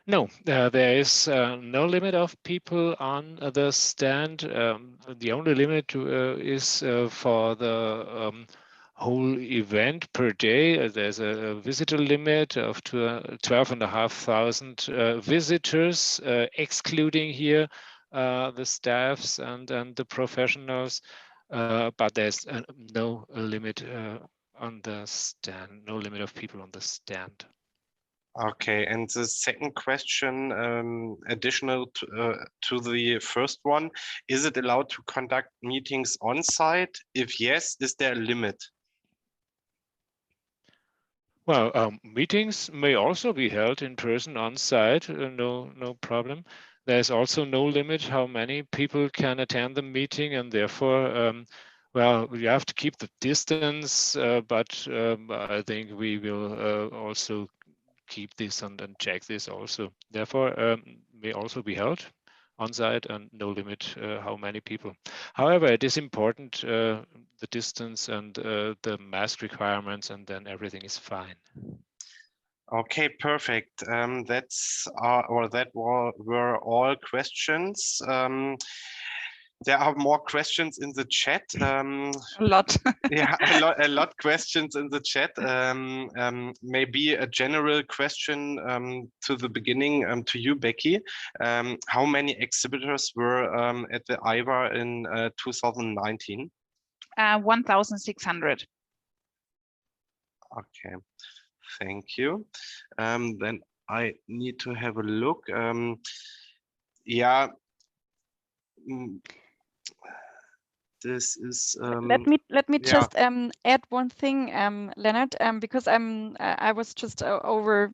Speaker 3: No, there is no limit of people on the stand. The only limit is for the whole event per day. There's a visitor limit of 12,500 visitors, excluding here the staffs and the professionals, but there's no limit on the stand, no limit of people on the stand.
Speaker 4: Okay, and the second question, additional to the first one, is it allowed to conduct meetings on site? If yes, is there a limit?
Speaker 3: Well, meetings may also be held in person on site, no problem. There's also no limit how many people can attend the meeting, and therefore, well, we have to keep the distance, but I think we will also keep this and check this also. Therefore, may also be held on site and no limit how many people. However, it is important the distance and the mask requirements, and then everything is fine.
Speaker 4: Okay, perfect. That were all questions. There are more questions in the chat.
Speaker 1: A lot.
Speaker 4: Yeah, a lot questions in the chat. Maybe a general question to the beginning to you, Becky. How many exhibitors were at the IWA in 2019?
Speaker 1: 1,600.
Speaker 4: Okay, thank you. Then I need to have a look. Yeah. This is
Speaker 2: let me just add one thing, Leonard, because I was just over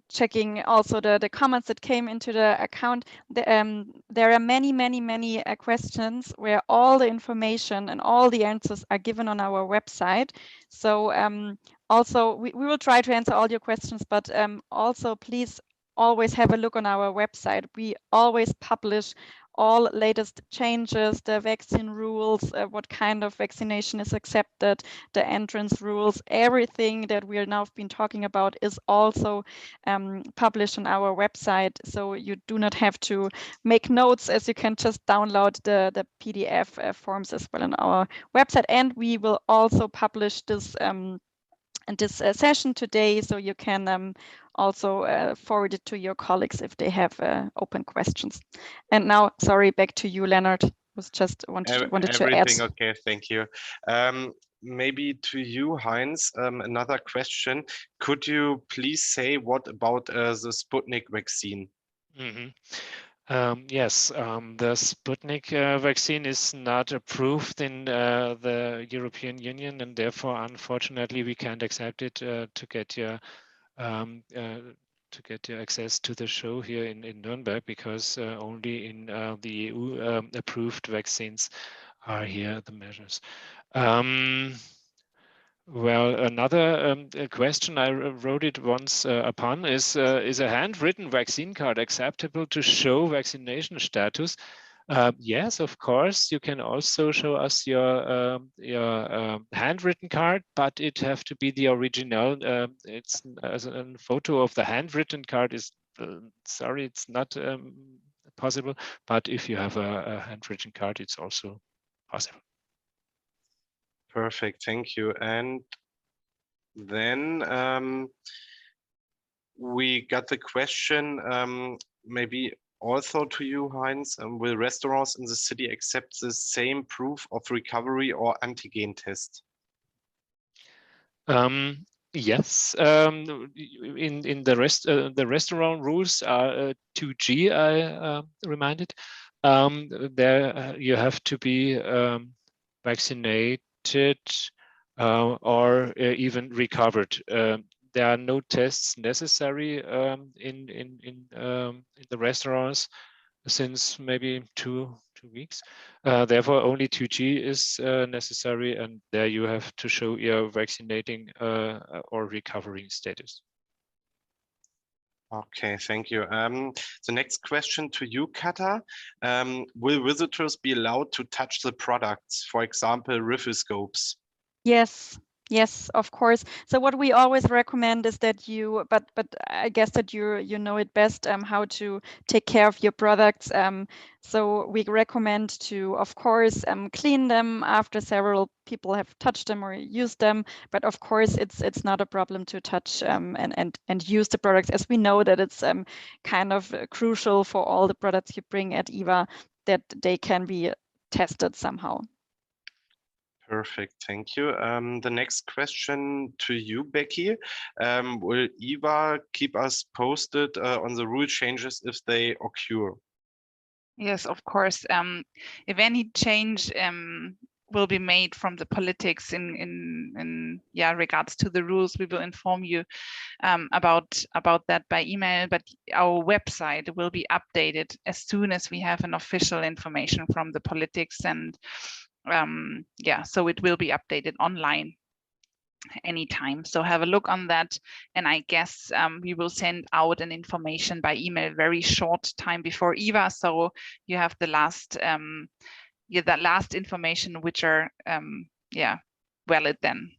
Speaker 2: checking also the comments that came into the account. There are many questions where all the information and all the answers are given on our website. So also we will try to answer all your questions, but also please always have a look on our website. We always publish all latest changes, the vaccine rules, what kind of vaccination is accepted, the entrance rules, everything that we are now been talking about is also published on our website. So you do not have to make notes, as you can just download the PDF forms as well on our website. And we will also publish this session today, so you can also forward it to your colleagues if they have open questions. And now, sorry, back to you, Leonard. Was just wanted to add.
Speaker 4: Okay, thank you. Maybe to you, Heinz, another question. Could you please say what about the Sputnik vaccine?
Speaker 3: Yes, the Sputnik vaccine is not approved in the European Union, and therefore, unfortunately, we can't accept it to get your access to the show here in Nuremberg, because only in the EU approved vaccines are here the measures. Well, another question I wrote it once upon is a handwritten vaccine card acceptable to show vaccination status? Yes, of course. You can also show us your handwritten card, but it have to be the original. It's as a photo of the handwritten card is sorry, it's not possible. But if you have a handwritten card, it's also possible.
Speaker 4: Perfect, thank you. And then we got the question, maybe also to you, Heinz, will restaurants in the city accept the same proof of recovery or antigen test?
Speaker 3: Yes, in the restaurant rules are 2G. I reminded. There you have to be vaccinated or even recovered. There are no tests necessary in the restaurants since maybe two weeks. Therefore, only 2G is necessary, and there you have to show your vaccinating or recovering status.
Speaker 4: Okay, thank you. The next question to you, QATAR. Will visitors be allowed to touch the products, for example, riffle-scopes?
Speaker 2: Yes, of course. So what we always recommend is that you, but I guess that you know it best, how to take care of your products. So we recommend to, of course, clean them after several people have touched them or used them. But of course, it's not a problem to touch and use the products, as we know that it's kind of crucial for all the products you bring at IWA that they can be tested somehow.
Speaker 4: Perfect, thank you. The next question to you, Becky. Will IWA keep us posted on the rule changes if they occur?
Speaker 1: Yes, of course. If any change will be made from the politics in regards to the rules, we will inform you about that by email. But our website will be updated as soon as we have an official information from the politics, and so it will be updated online anytime. So have a look on that, and I guess we will send out an information by email very short time before IWA, so you have the last that last information which are valid then.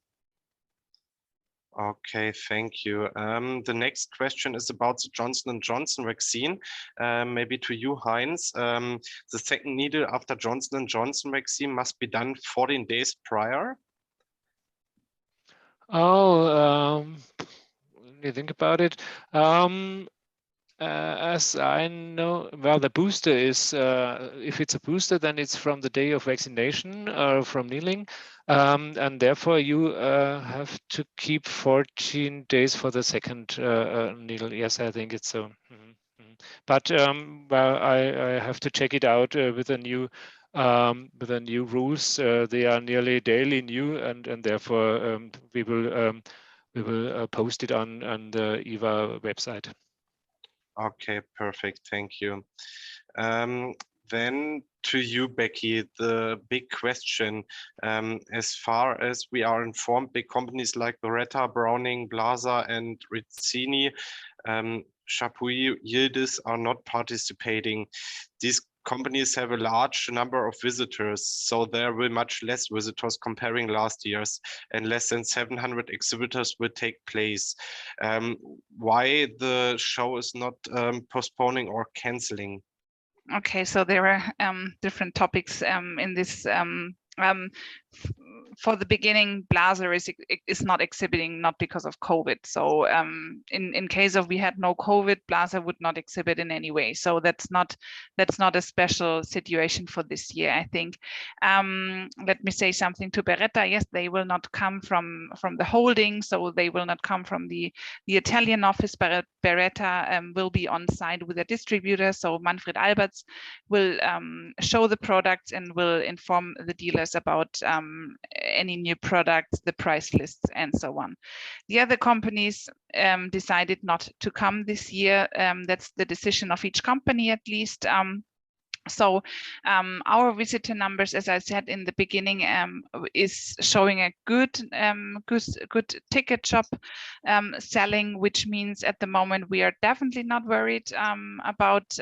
Speaker 4: Okay, thank you. The next question is about the Johnson & Johnson vaccine. Maybe to you, Heinz. The second needle after Johnson & Johnson vaccine must be done 14 days prior.
Speaker 3: Oh, let me think about it. As I know, well, the booster is, if it's a booster, then it's from the day of vaccination or from kneeling. And therefore you have to keep 14 days for the second needle. Yes, I think it's so. But well, I have to check it out with the new rules. They are nearly daily new, and therefore we will post it on the IWA website.
Speaker 4: Okay, perfect. Thank you. Then to you, Becky, the big question. As far as we are informed, big companies like Beretta, Browning, Blaser, and Rizzini, Chapuis, Yildiz are not participating. These companies have a large number of visitors, so there will much less visitors comparing last year's, and less than 700 exhibitors will take place. Why the show is not postponing or canceling?
Speaker 1: Okay, so there are different topics in this. For the beginning, Blaser is not exhibiting, not because of COVID. So in case of we had no COVID, Blaser would not exhibit in any way. So that's not a special situation for this year, I think. Let me say something to Beretta. Yes, they will not come from the holding, so they will not come from the Italian office. But Beretta will be on site with a distributor. So Manfred Alberts will show the products and will inform the dealers about any new products, the price lists, and so on. The other companies decided not to come this year. That's the decision of each company, at least. So our visitor numbers, as I said in the beginning, is showing a good ticket shop selling, which means at the moment we are definitely not worried about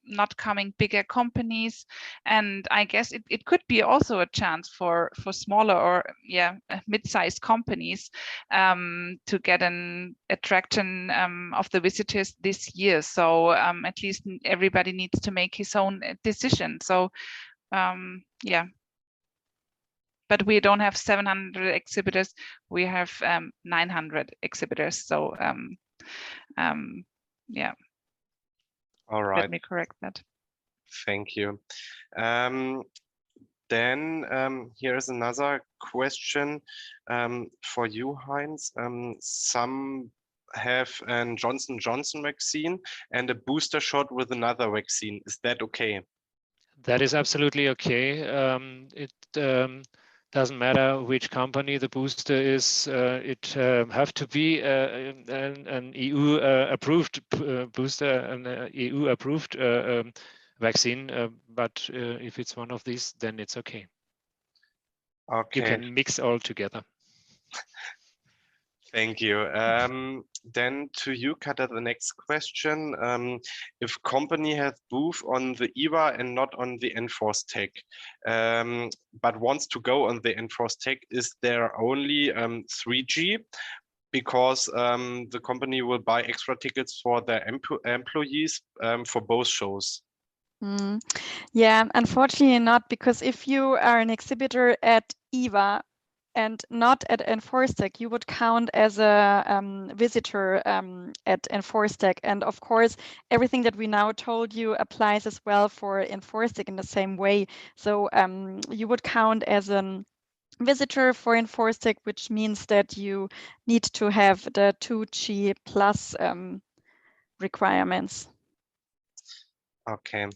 Speaker 1: not coming bigger companies. And I guess it could be also a chance for smaller or mid-sized companies to get an attraction of the visitors this year. So at least everybody needs to make his own decision. So yeah, but we don't have 700 exhibitors, we have 900 exhibitors. So yeah,
Speaker 4: all right,
Speaker 1: let me correct that.
Speaker 4: Thank you. Then here's another question for you, Heinz. Some have a Johnson & Johnson vaccine and a booster shot with another vaccine. Is that okay?
Speaker 3: That is absolutely okay. It doesn't matter which company the booster is. It have to be an EU approved booster, an EU approved vaccine. But if it's one of these, then it's okay.
Speaker 4: Okay.
Speaker 3: You can mix all together.
Speaker 4: Thank you. Then to you, QATAR, the next question. If company has booth on the IWA and not on the Enforce Tech, but wants to go on the Enforce Tech, is there only 3G? Because the company will buy extra tickets for their employees for both shows.
Speaker 2: Yeah, unfortunately not, because if you are an exhibitor at IWA and not at EnforceTech, you would count as a visitor at EnforceTech. And of course, everything that we now told you applies as well for EnforceTech in the same way. So you would count as a visitor for EnforceTech, which means that you need to have the 2G plus requirements.
Speaker 4: Okay,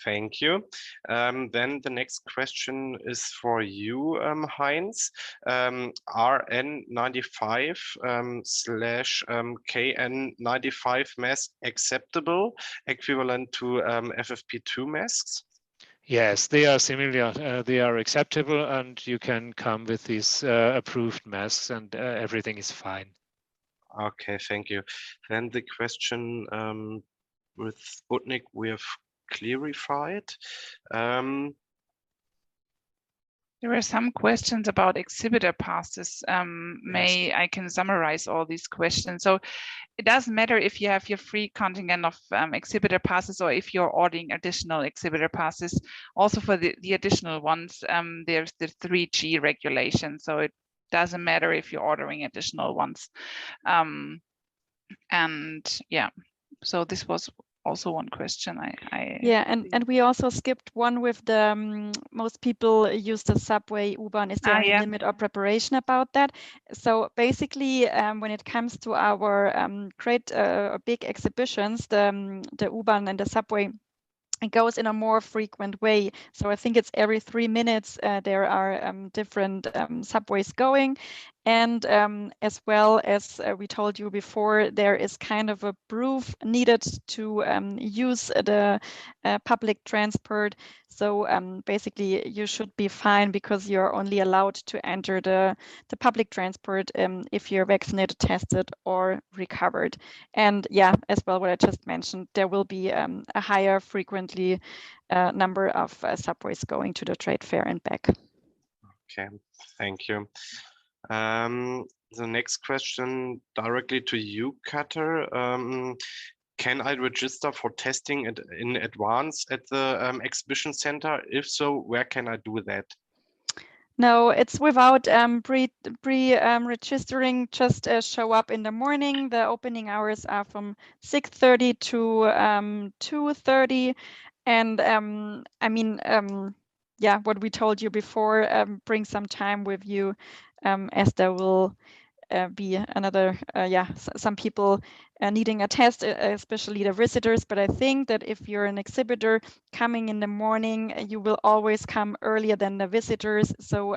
Speaker 4: thank you. Then the next question is for you, Heinz. RN95 slash KN95 mask acceptable, equivalent to FFP2 masks?
Speaker 3: Yes, they are similar. They are acceptable, and you can come with these approved masks, and everything is fine.
Speaker 4: Okay, thank you. Then the question with Sputnik we have clarified.
Speaker 1: There were some questions about exhibitor passes. I can summarize all these questions. So it doesn't matter if you have your free contingent of exhibitor passes or if you're ordering additional exhibitor passes. Also for the additional ones, there's the 3G regulation. So it doesn't matter if you're ordering additional ones. And yeah, So this was also one question.
Speaker 2: Yeah, and we also skipped one with the most people use the subway, U-Bahn. Is there any limit or preparation about that? So basically, when it comes to our great big exhibitions, the U-Bahn and the subway, it goes in a more frequent way. So I think it's every 3 minutes there are different subways going. And as well as we told you before, there is kind of a proof needed to use the public transport. So basically you should be fine because you're only allowed to enter the public transport if you're vaccinated, tested, or recovered. And yeah, as well, what I just mentioned, there will be a higher frequently number of subways going to the trade fair and back.
Speaker 4: Okay, thank you. The next question directly to you, QATAR. Can I register for testing in advance at the exhibition center? If so, where can I do that?
Speaker 2: No, it's without registering. Just show up in the morning. The opening hours are from 6:30 to 2:30, and I mean, yeah, what we told you before. Bring some time with you, as there will be another, some people needing a test, especially the visitors. But I think that if you're an exhibitor coming in the morning, you will always come earlier than the visitors. So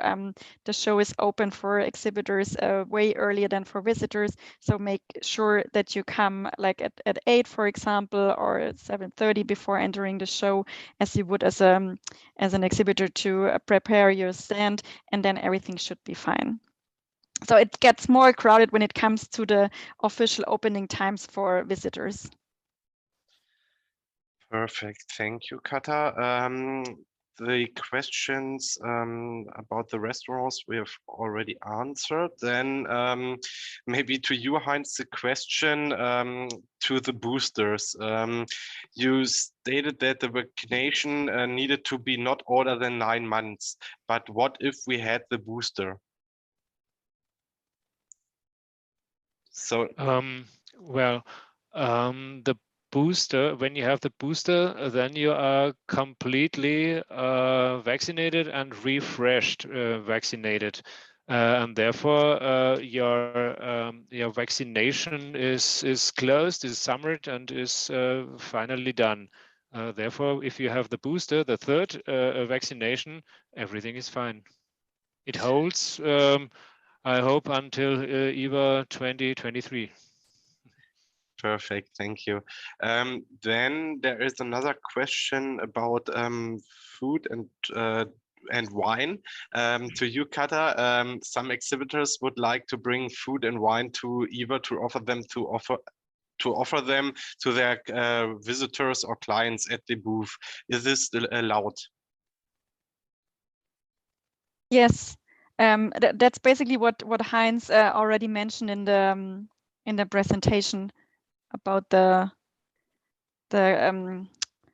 Speaker 2: the show is open for exhibitors way earlier than for visitors. So make sure that you come like at 8, for example, or at 7:30 before entering the show, as you would as an exhibitor to prepare your stand, and then everything should be fine. So it gets more crowded when it comes to the official opening times for visitors.
Speaker 4: Perfect, thank you, QATAR. The questions about the restaurants we have already answered. Then maybe to you, Heinz, the question to the boosters. You stated that the vaccination needed to be not older than 9 months, but what if we had the booster? So
Speaker 3: the booster, when you have the booster, then you are completely vaccinated and refreshed vaccinated, and therefore your vaccination is closed, is summarized, and is finally done. Therefore, if you have the booster, the third vaccination, everything is fine. It holds, I hope, until IWA 2023.
Speaker 4: Perfect, thank you. Then there is another question about food and wine. To you, QATAR, some exhibitors would like to bring food and wine to IWA to offer them to their visitors or clients at the booth. Is this allowed?
Speaker 2: Yes, that's basically what Heinz already mentioned in the presentation about the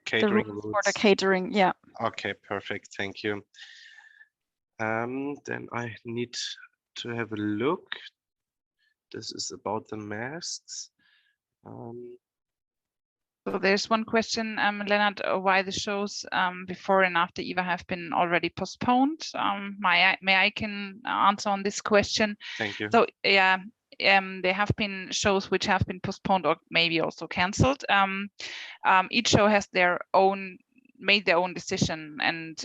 Speaker 4: catering
Speaker 2: rules for the catering. Yeah.
Speaker 4: Okay, perfect. Thank you. Then I need to have a look. This is about the masks.
Speaker 1: So there's one question, Leonard, why the shows before and after IWA have been already postponed. May I can answer on this question?
Speaker 4: Thank you.
Speaker 1: So yeah, there have been shows which have been postponed or maybe also cancelled. Each show has made their own decision, and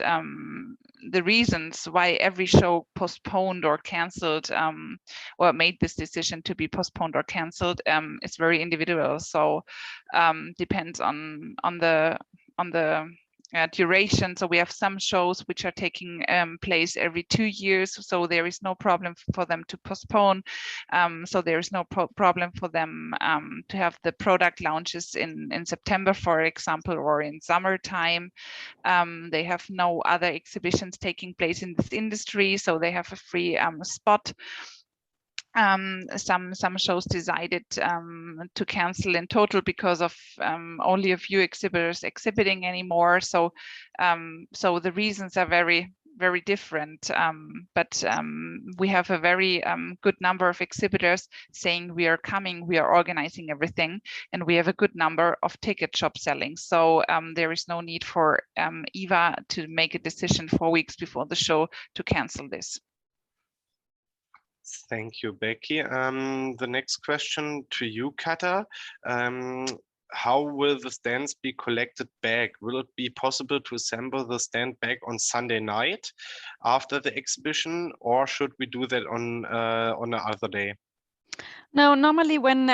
Speaker 1: the reasons why every show postponed or cancelled or made this decision to be postponed or cancelled is very individual. So depends on the duration. So we have some shows which are taking place every 2 years, so there is no problem for them to postpone. So there is no problem for them to have the product launches in September, for example, or in summertime. They have no other exhibitions taking place in this industry, so they have a free spot. Some shows decided to cancel in total because of only a few exhibitors exhibiting anymore. So so the reasons are very very different. But we have a very good number of exhibitors saying we are coming, we are organizing everything, and we have a good number of ticket shop selling. So there is no need for IWA to make a decision 4 weeks before the show to cancel this.
Speaker 4: Thank you, Becky. The next question to you, QATAR. How will the stands be collected back? Will it be possible to assemble the stand back on Sunday night after the exhibition, or should we do that on another day?
Speaker 2: No, normally when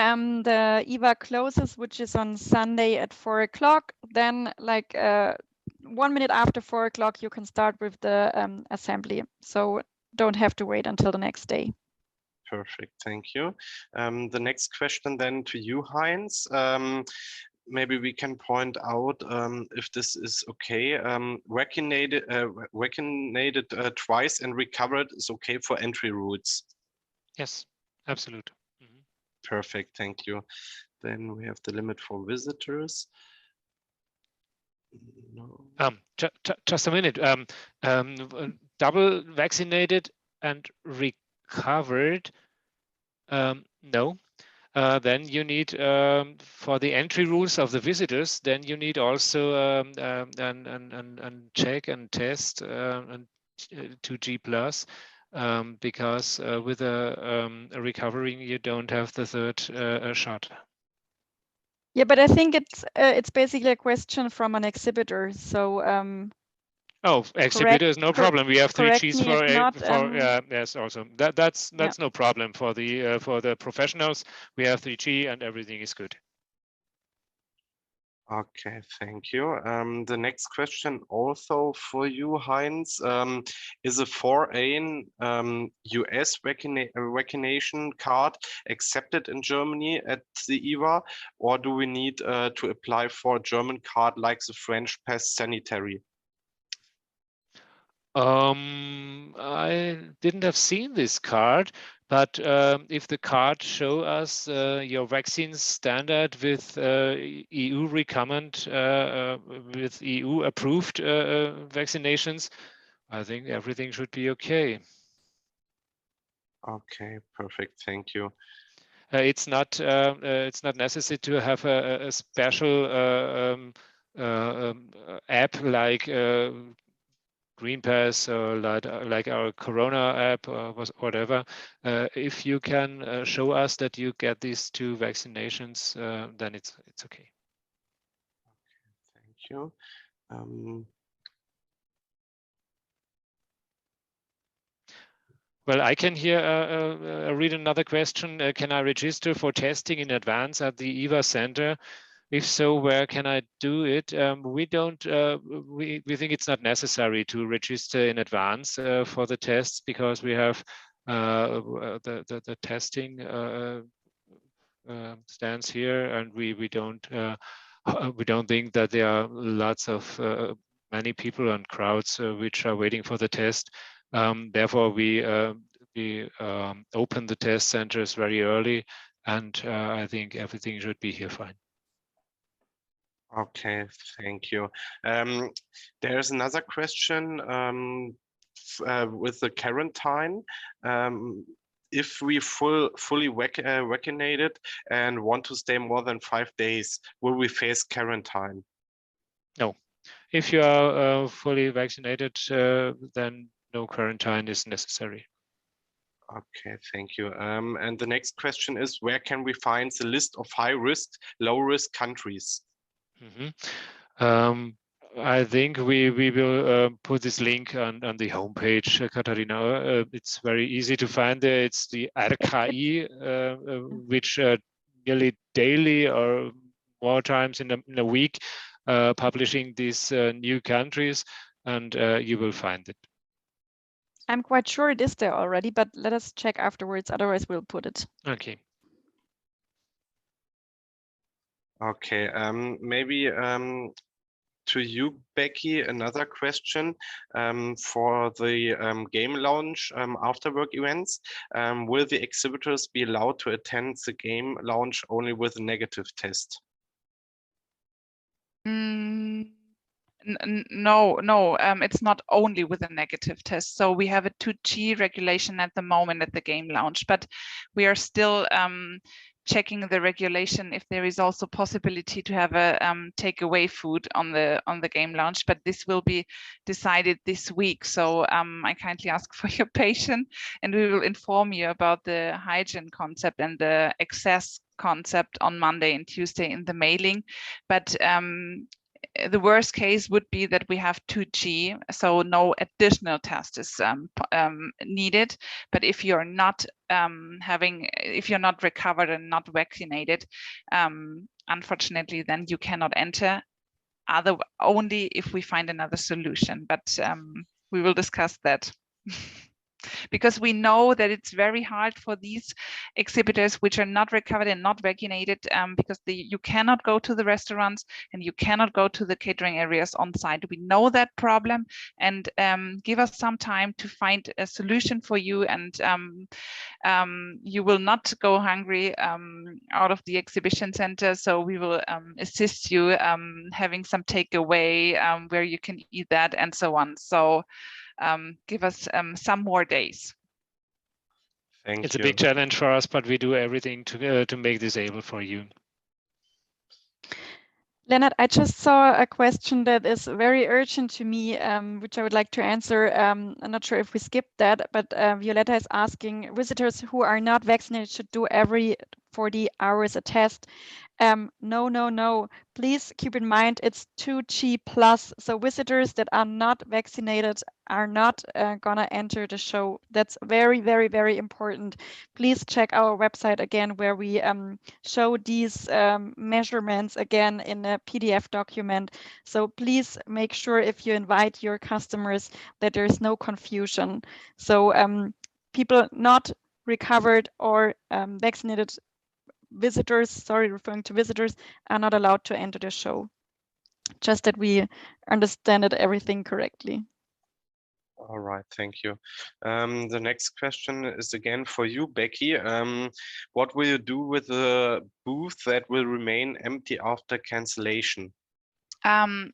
Speaker 2: the IWA closes, which is on Sunday at 4 o'clock, then like 1 minute after 4 o'clock, you can start with the assembly. So don't have to wait until the next day.
Speaker 4: Perfect, thank you. The next question then to you, Heinz. Maybe we can point out if this is okay. Vaccinated twice and recovered is okay for entry routes.
Speaker 3: Yes, absolutely.
Speaker 4: Perfect, thank you. Then we have the limit for visitors. No.
Speaker 3: Just a minute. Double vaccinated and recovered. No. Then you need for the entry rules of the visitors. Then you need also and check and test and 2G plus. Because with a recovering, you don't have the third shot.
Speaker 2: Yeah, but I think it's basically a question from an exhibitor. So
Speaker 3: oh, exhibitors, no problem. We have 3 Gs for
Speaker 2: not,
Speaker 3: yes, also that's yeah. No problem for the professionals. We have 3G and everything is good.
Speaker 4: Okay, thank you. The next question also for you, Heinz. Is a foreign US vaccination card accepted in Germany at the IWA, or do we need to apply for a German card like the French pass sanitary?
Speaker 3: I didn't have seen this card, but if the card show us your vaccine standard with EU recommend, with EU approved vaccinations, I think everything should be okay.
Speaker 4: Okay, perfect. Thank you.
Speaker 3: It's not necessary to have a special app like Green Pass or like our Corona app or whatever. If you can show us that you get these 2 vaccinations, then it's okay.
Speaker 4: Thank you.
Speaker 3: Well, I can here read another question. Can I register for testing in advance at the IWA center? If so, where can I do it? We don't. We think it's not necessary to register in advance for the tests because we have the testing stands here, and we don't think that there are lots of many people and crowds which are waiting for the test. Therefore, we open the test centers very early, and I think everything should be here fine.
Speaker 4: Okay, thank you. There's another question with the quarantine. If we fully vaccinated and want to stay more than 5 days, will we face quarantine?
Speaker 3: No. If you are fully vaccinated, then no quarantine is necessary.
Speaker 4: Okay, thank you. And the next question is, where can we find the list of high risk, low risk countries?
Speaker 3: I think we will put this link on the homepage, Katharina. It's very easy to find there. It's the RKI, which nearly daily or more times in a week publishing these new countries, and you will find it.
Speaker 2: I'm quite sure it is there already, but let us check afterwards. Otherwise, we'll put it.
Speaker 3: Okay.
Speaker 4: Okay, maybe to you, Becky, another question for the game launch after-work events. Will the exhibitors be allowed to attend the game launch only with a negative test?
Speaker 1: No, it's not only with a negative test. So we have a 2G regulation at the moment at the game lounge, but we are still checking the regulation if there is also possibility to have a takeaway food on the game lounge. But this will be decided this week. So I kindly ask for your patience, and we will inform you about the hygiene concept and the access concept on Monday and Tuesday in the mailing. But the worst case would be that we have 2G, so no additional test is needed. But if you're not if you're not recovered and not vaccinated, unfortunately, then you cannot enter. Only if we find another solution. But we will discuss that. Because we know that it's very hard for these exhibitors which are not recovered and not vaccinated, because you cannot go to the restaurants and you cannot go to the catering areas on site. We know that problem, and give us some time to find a solution for you, and you will not go hungry out of the exhibition center. So we will assist you having some takeaway where you can eat that and so on. So give us some more days.
Speaker 3: It's a big challenge for us, but we do everything to make this able for you.
Speaker 2: Leonard, I just saw a question that is very urgent to me, which I would like to answer. I'm not sure if we skipped that, but Violetta is asking, visitors who are not vaccinated should do every 40 hours a test. No. Please keep in mind it's 2G plus. So visitors that are not vaccinated are not gonna enter the show. That's very, very, very important. Please check our website again, where we show these measurements again in a PDF document. So please make sure if you invite your customers that there's no confusion. So people not recovered or vaccinated visitors, referring to visitors, are not allowed to enter the show. Just that we understand everything correctly.
Speaker 4: All right, thank you. The next question is again for you, Becky. What will you do with the booth that will remain empty after cancellation?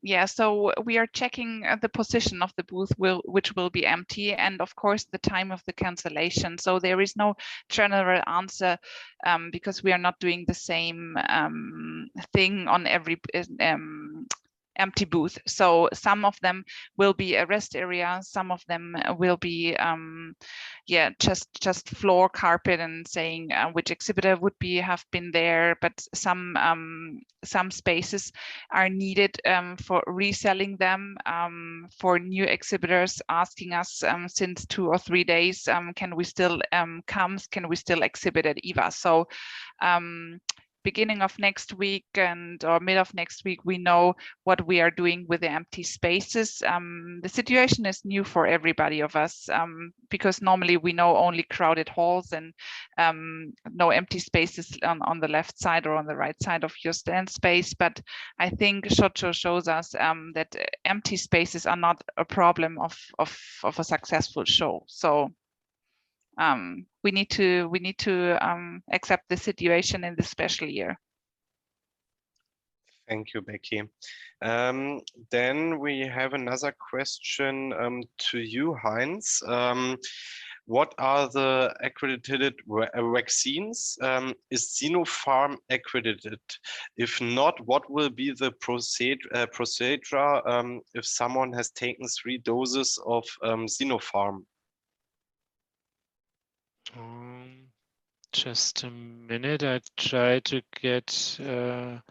Speaker 1: Yeah, so we are checking the position of the booth which will be empty, and of course the time of the cancellation. So there is no general answer, because we are not doing the same thing on every empty booth. So some of them will be a rest area, some of them will be just floor carpet and saying which exhibitor would have been there, but some spaces are needed for reselling them for new exhibitors asking us since 2 or 3 days, can we still can we still exhibit at IWA? So beginning of next week or mid of next week, we know what we are doing with the empty spaces. The situation is new for everybody of us, because normally we know only crowded halls and no empty spaces on the left side or on the right side of your stand space. But I think Shocho shows us that empty spaces are not a problem of a successful show. So we need to accept the situation in this special year.
Speaker 4: Thank you, Becky. Then we have another question to you, Heinz. What are the accredited vaccines? Is Sinopharm accredited? If not, what will be the procedure if someone has taken 3 doses of Sinopharm?
Speaker 3: Just a minute, I try to get the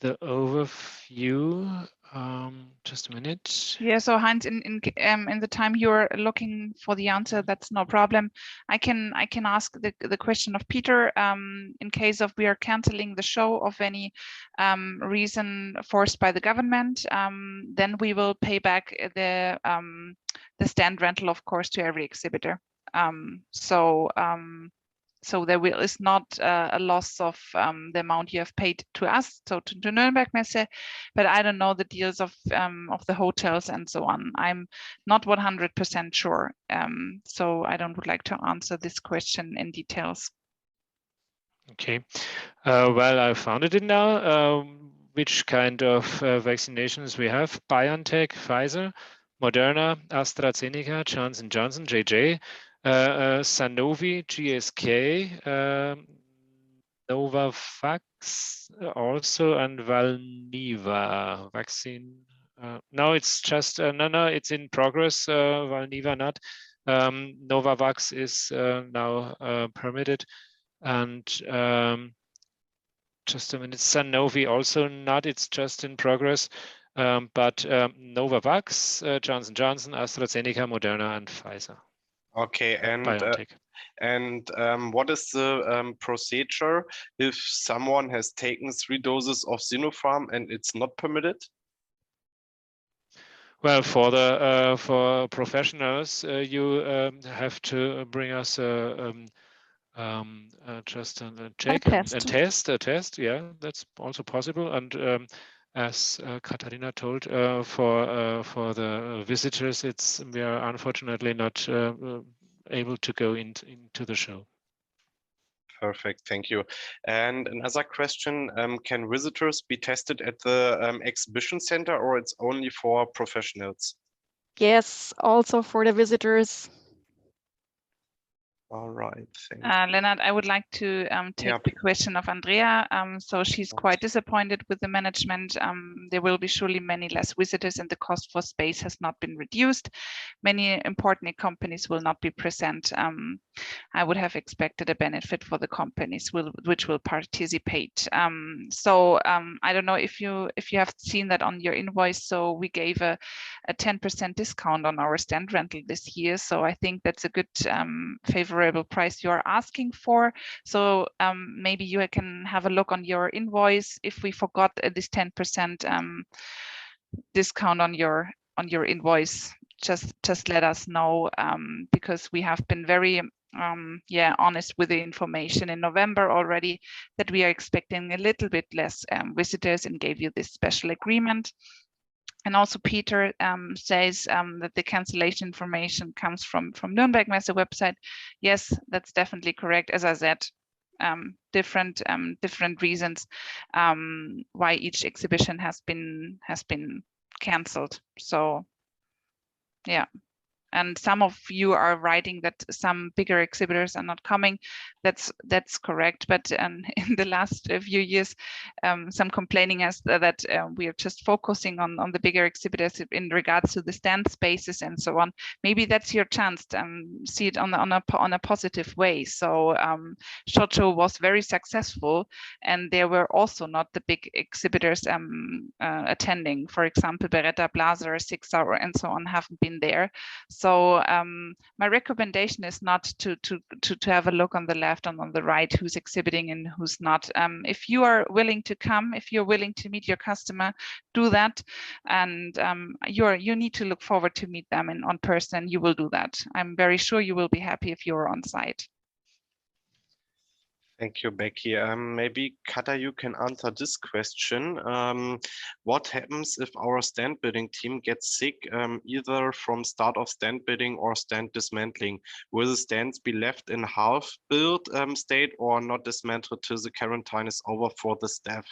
Speaker 3: overview. Just a minute.
Speaker 1: Yeah, so Heinz, in the time you're looking for the answer, that's no problem. I can ask the question of Peter. In case of we are canceling the show of any reason forced by the government, then we will pay back the stand rental, of course, to every exhibitor. So there is not a loss of the amount you have paid to us, so to Nürnberg Messe, but I don't know the deals of the hotels and so on. I'm not 100% sure, so I would like to answer this question in details.
Speaker 3: Okay, well, I found it in now. which kind of vaccinations we have: BioNTech, Pfizer, Moderna, AstraZeneca, Johnson Johnson, JJ, Sanofi, GSK, Novavax also, and Valneva vaccine. No, it's just no, it's in progress. Valneva not. Novavax is now permitted, and just a minute. Sanofi also not. It's just in progress. But Novavax, Johnson Johnson, AstraZeneca, Moderna, and Pfizer.
Speaker 4: Okay, and
Speaker 3: BioNTech.
Speaker 4: What is the procedure if someone has taken 3 doses of Sinopharm and it's not permitted?
Speaker 3: Well, for professionals, you have to bring us just a check and a test. Yeah, that's also possible. And as Katharina told, for the visitors, we are unfortunately not able to go into the show.
Speaker 4: Perfect, thank you. And another question, can visitors be tested at the exhibition center, or it's only for professionals?
Speaker 2: Yes, also for the visitors.
Speaker 4: All right,
Speaker 1: Lennart, I would like to take the question of Andrea. So she's quite disappointed with the management. There will be surely many less visitors and the cost for space has not been reduced. Many important companies will not be present. I would have expected a benefit for the companies which will participate. So I don't know if you have seen that on your invoice. So we gave a 10% discount on our stand rental this year. So I think that's a good favorable price you are asking for. So maybe you can have a look on your invoice if we forgot this 10% discount on your invoice. Just let us know, because we have been very honest with the information in November already that we are expecting a little bit less visitors and gave you this special agreement. And also Peter says that the cancellation information comes from Nuremberg Messe website. Yes, that's definitely correct. As I said, different reasons why each exhibition has been cancelled. So yeah. And some of you are writing that some bigger exhibitors are not coming. That's correct. But in the last few years, some complaining as that we are just focusing on the bigger exhibitors in regards to the stand spaces and so on. Maybe that's your chance to see it on a positive way. So SHOT Show was very successful, and there were also not the big exhibitors attending. For example, Beretta, Blaser, 6 Hour, and so on haven't been there. So my recommendation is not to have a look on the left and on the right who's exhibiting and who's not. If you are willing to come, if you're willing to meet your customer, do that. And you need to look forward to meet them on person. You will do that. I'm very sure you will be happy if you're on site.
Speaker 4: Thank you, Becky. Maybe Kata, you can answer this question. What happens if our stand building team gets sick, either from start of stand building or stand dismantling? Will the stands be left in half-built state or not dismantled till the quarantine is over for the staff?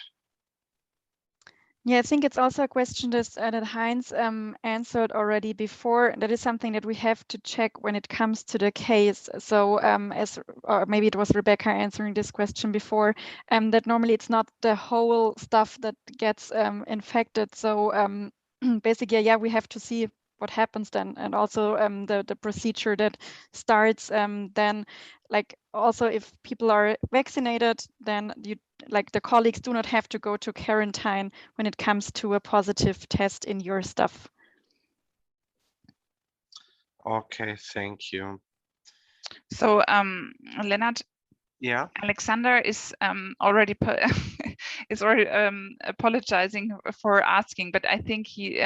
Speaker 2: Yeah, I think it's also a question that Heinz answered already before. That is something that we have to check when it comes to the case. So or maybe it was Rebecca answering this question before, that normally it's not the whole stuff that gets infected. So basically, yeah, we have to see what happens then, and also the procedure that starts then, like also if people are vaccinated, then the colleagues do not have to go to quarantine when it comes to a positive test in your stuff.
Speaker 4: Okay, thank you.
Speaker 1: So Lennart,
Speaker 4: yeah,
Speaker 1: Alexander is already apologizing for asking, but I think he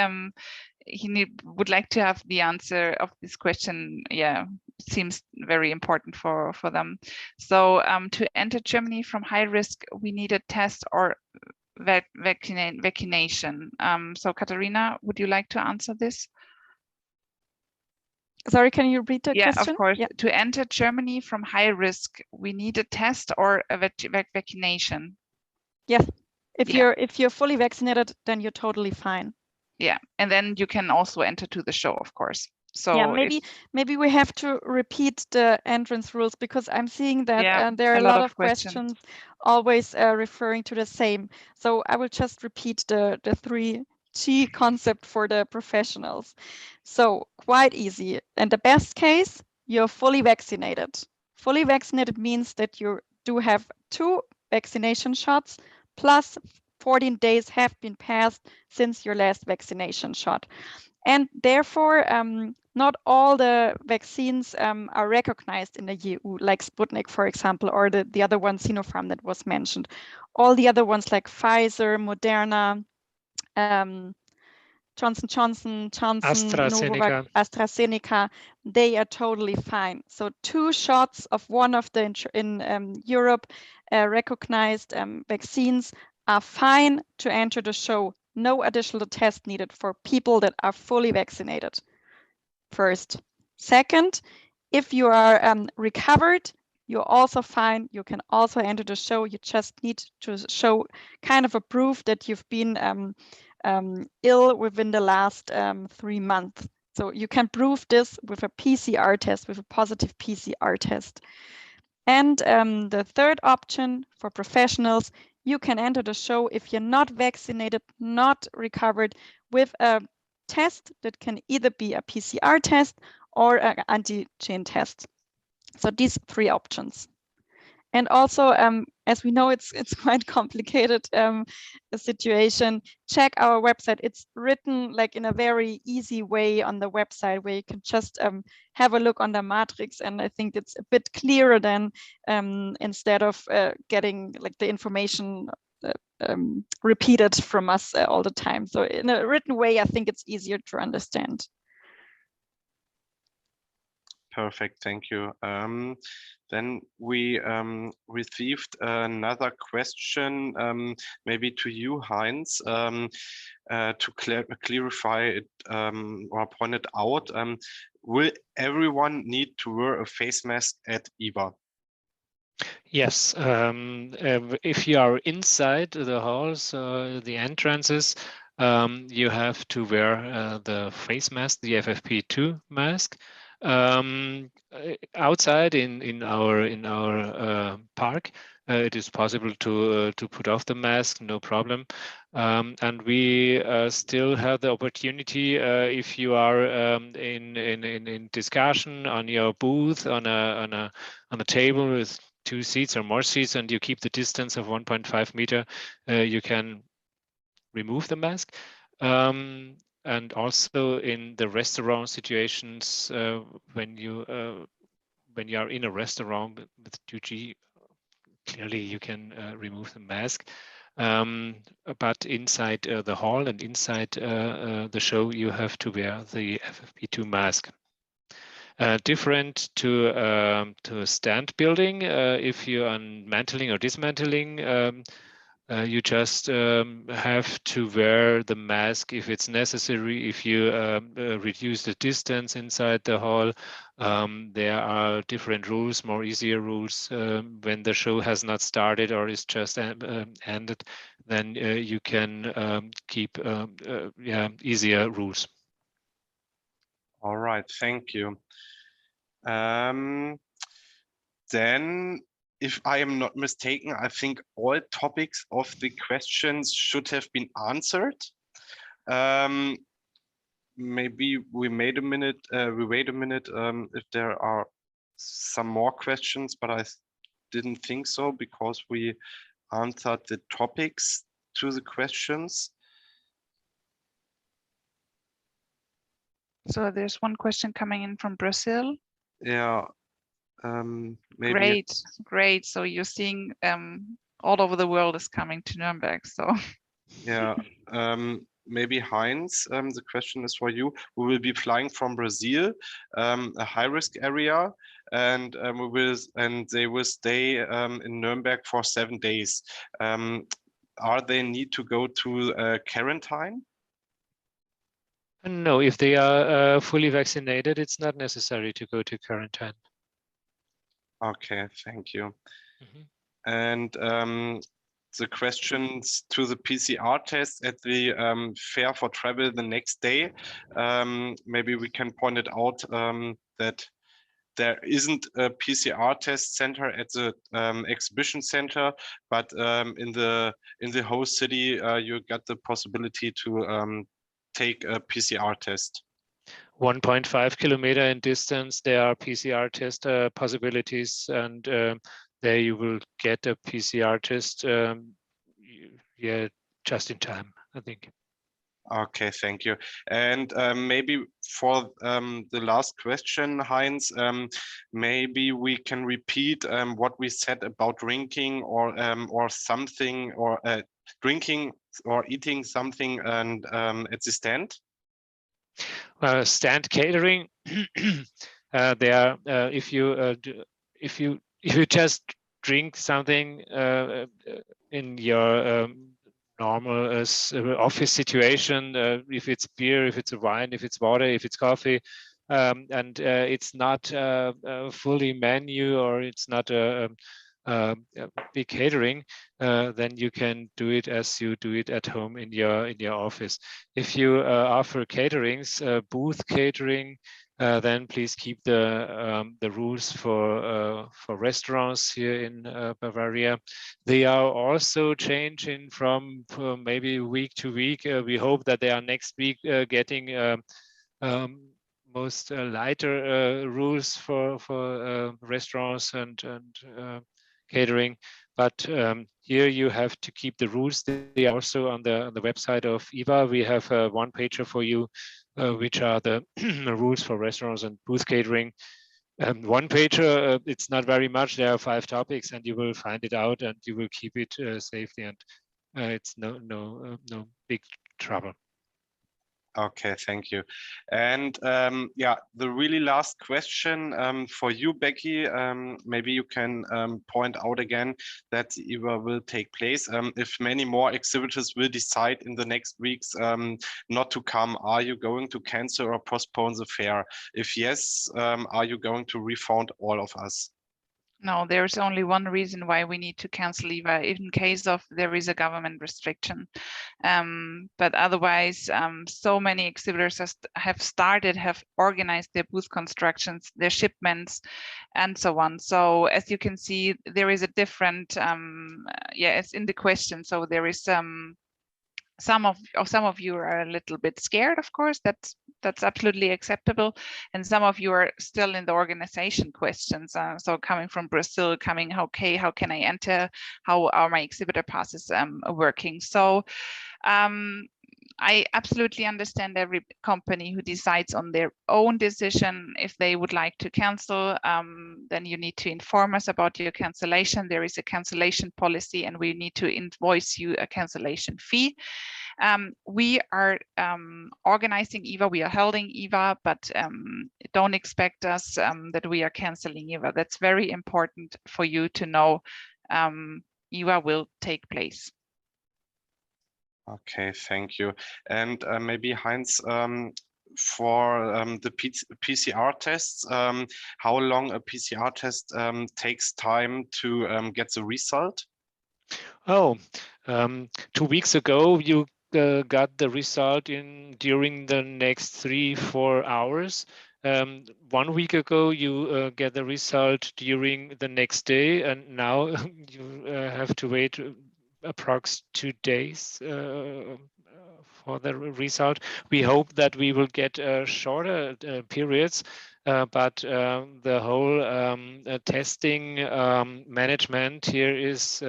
Speaker 1: would like to have the answer of this question. Yeah, seems very important for them. So to enter Germany from high risk, we need a test or vaccination. So Katharina, would you like to answer this?
Speaker 2: Sorry, can you repeat the question?
Speaker 1: Yeah, of course. Yeah. To enter Germany from high risk, we need a test or a vaccination.
Speaker 2: Yes. If you're fully vaccinated, then you're totally fine.
Speaker 1: Yeah, and then you can also enter to the show, of course. So
Speaker 2: yeah, maybe we have to repeat the entrance rules, because I'm seeing that there are a lot of questions always referring to the same. So I will just repeat the 3G concept for the professionals. So quite easy. And the best case, you're fully vaccinated. Fully vaccinated means that you do have 2 vaccination shots plus 14 days have been passed since your last vaccination shot. And therefore, not all the vaccines are recognized in the EU, like Sputnik, for example, or the other one, Sinopharm, that was mentioned. All the other ones like Pfizer, Moderna, Johnson Johnson, Novavax, AstraZeneca, they are totally fine. So 2 shots of one of the in Europe recognized vaccines are fine to enter the show. No additional test needed for people that are fully vaccinated. First. Second, if you are recovered, you're also fine. You can also enter the show. You just need to show kind of a proof that you've been ill within the last 3 months. So you can prove this with a PCR test, with a positive PCR test. And the third option for professionals, you can enter the show if you're not vaccinated, not recovered, with a test that can either be a PCR test or an antigen test. So these 3 options. And also, as we know, it's quite complicated situation. Check our website. It's written like in a very easy way on the website, where you can just have a look on the matrix. And I think it's a bit clearer than instead of getting like the information repeated from us all the time. So in a written way, I think it's easier to understand.
Speaker 4: Perfect, thank you. Then we received another question, maybe to you, Heinz, to clarify it or point it out. Will everyone need to wear a face mask at IWA?
Speaker 3: Yes, if you are inside the halls, the entrances, you have to wear the face mask, the FFP2 mask. Outside in our park, it is possible to put off the mask, no problem. And we still have the opportunity, if you are in discussion on your booth on a table with 2 seats or more seats, and you keep the distance of 1.5 meter, you can remove the mask. And also in the restaurant situations, when you are in a restaurant with 2G, clearly you can remove the mask. But inside the hall and inside the show, you have to wear the FFP2 mask. Different to stand building, if you are mantling or dismantling, you just have to wear the mask if it's necessary. If you reduce the distance inside the hall, there are different rules, more easier rules. When the show has not started or is just ended, then you can keep easier rules.
Speaker 4: All right, thank you. Then, if I am not mistaken, I think all topics of the questions should have been answered. Maybe we wait a minute if there are some more questions, but I didn't think so, because we answered the topics to the questions.
Speaker 1: So there's one question coming in from Brazil.
Speaker 4: Yeah. Maybe
Speaker 1: Great. So you're seeing all over the world is coming to Nuremberg. So
Speaker 4: yeah, maybe Heinz, the question is for you. We will be flying from Brazil, a high-risk area, and they will stay in Nuremberg for 7 days. Are they need to go to quarantine?
Speaker 3: No, if they are fully vaccinated, it's not necessary to go to quarantine.
Speaker 4: Okay, thank you. And the questions to the PCR test at the fair for travel the next day. Maybe we can point it out that there isn't a PCR test center at the exhibition center, but in the host city, you got the possibility to take a PCR test.
Speaker 3: 1.5 kilometer in distance, there are PCR test possibilities, and there you will get a PCR test, yeah, just in time, I think.
Speaker 4: Okay, thank you. And maybe for the last question, Heinz, maybe we can repeat what we said about drinking or something, or drinking or eating something and at the stand.
Speaker 3: Stand catering. There, if you just drink something in your normal office situation, if it's beer, if it's a wine, if it's water, if it's coffee, and it's not a fully menu, or it's not a big catering, then you can do it as you do it at home in your office. If you offer caterings, booth catering, then please keep the rules for restaurants here in Bavaria. They are also changing from maybe week to week. We hope that they are next week getting most lighter rules for restaurants and catering, but here you have to keep the rules. They are also on the website of IWA. We have a one-pager for you, which are the rules for restaurants and booth catering. One pager, it's not very much. There are 5 topics, and you will find it out, and you will keep it safely, and it's no big trouble.
Speaker 4: Okay, thank you. And yeah, the really last question for you, Becky, maybe you can point out again that the IWA will take place. If many more exhibitors will decide in the next weeks not to come, are you going to cancel or postpone the fair? If yes, are you going to refund all of us?
Speaker 1: No, there's only one reason why we need to cancel IWA, in case of there is a government restriction. But otherwise, so many exhibitors have organized their booth constructions, their shipments, and so on. So as you can see, there is a different, yeah, it's in the question. So there is some of you are a little bit scared, of course, that's absolutely acceptable, and some of you are still in the organization questions. So coming from Brazil, okay, how can I enter? How are my exhibitor passes working? So I absolutely understand every company who decides on their own decision. If they would like to cancel, then you need to inform us about your cancellation. There is a cancellation policy, and we need to invoice you a cancellation fee. We are organizing IWA, we are holding IWA, but don't expect us that we are canceling IWA. That's very important for you to know. IWA will take place.
Speaker 4: Okay, thank you. And maybe Heinz, for the PCR tests, how long a PCR test takes time to get the result?
Speaker 3: Oh, 2 weeks ago, you got the result during the next 3-4 hours. 1 week ago, you get the result during the next day, and now you have to wait approx 2 days for the result. We hope that we will get shorter periods, but the whole testing management here is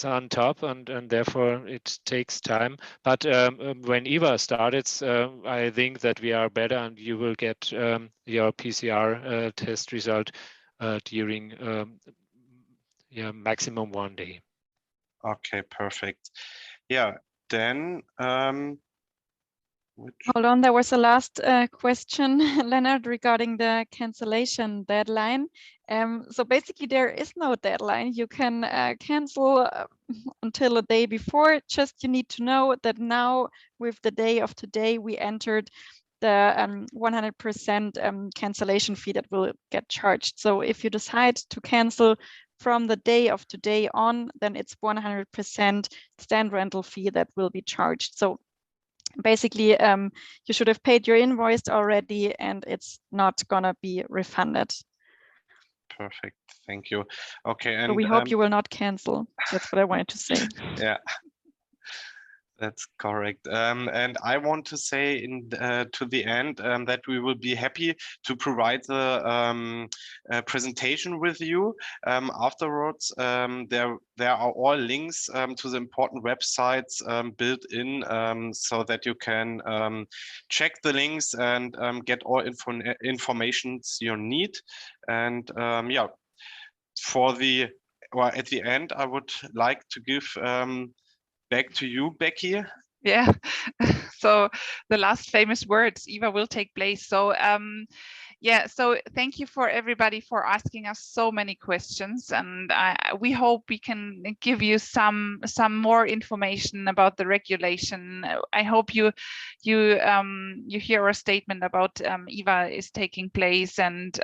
Speaker 3: on top, and therefore it takes time. But when IWA starts, I think that we are better, and you will get your PCR test result during maximum 1 day.
Speaker 4: Okay, perfect. Yeah, then
Speaker 2: hold on, there was a last question, Leonard, regarding the cancellation deadline. So basically there is no deadline. You can cancel until a day before. Just you need to know that now with the day of today, we entered the 100% cancellation fee that will get charged. So if you decide to cancel from the day of today on, then it's 100% stand rental fee that will be charged. So basically, you should have paid your invoice already, and it's not gonna be refunded.
Speaker 4: Perfect. Thank you. Okay, and
Speaker 2: so we hope you will not cancel. That's what I wanted to say.
Speaker 4: Yeah. That's correct. And I want to say to the end that we will be happy to provide the presentation with you afterwards. There are all links to the important websites built in so that you can check the links and get all informations you need. And yeah, at the end, I would like to give back to you, Becky.
Speaker 1: Yeah, so the last famous words, Eva will take place. So yeah, so thank you for everybody for asking us so many questions, and we hope we can give you some more information about the regulation. I hope you hear our statement about Eva is taking place, and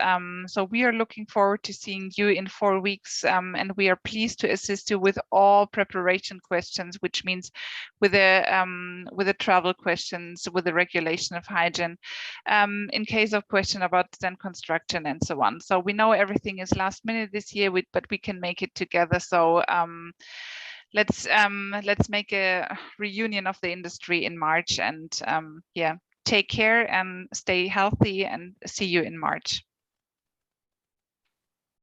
Speaker 1: so we are looking forward to seeing you in 4 weeks, and we are pleased to assist you with all preparation questions, which means with the travel questions, with the regulation of hygiene, in case of question about then construction and so on. So we know everything is last minute this year, but we can make it together. So let's make a reunion of the industry in March, and yeah, take care and stay healthy, and see you in March.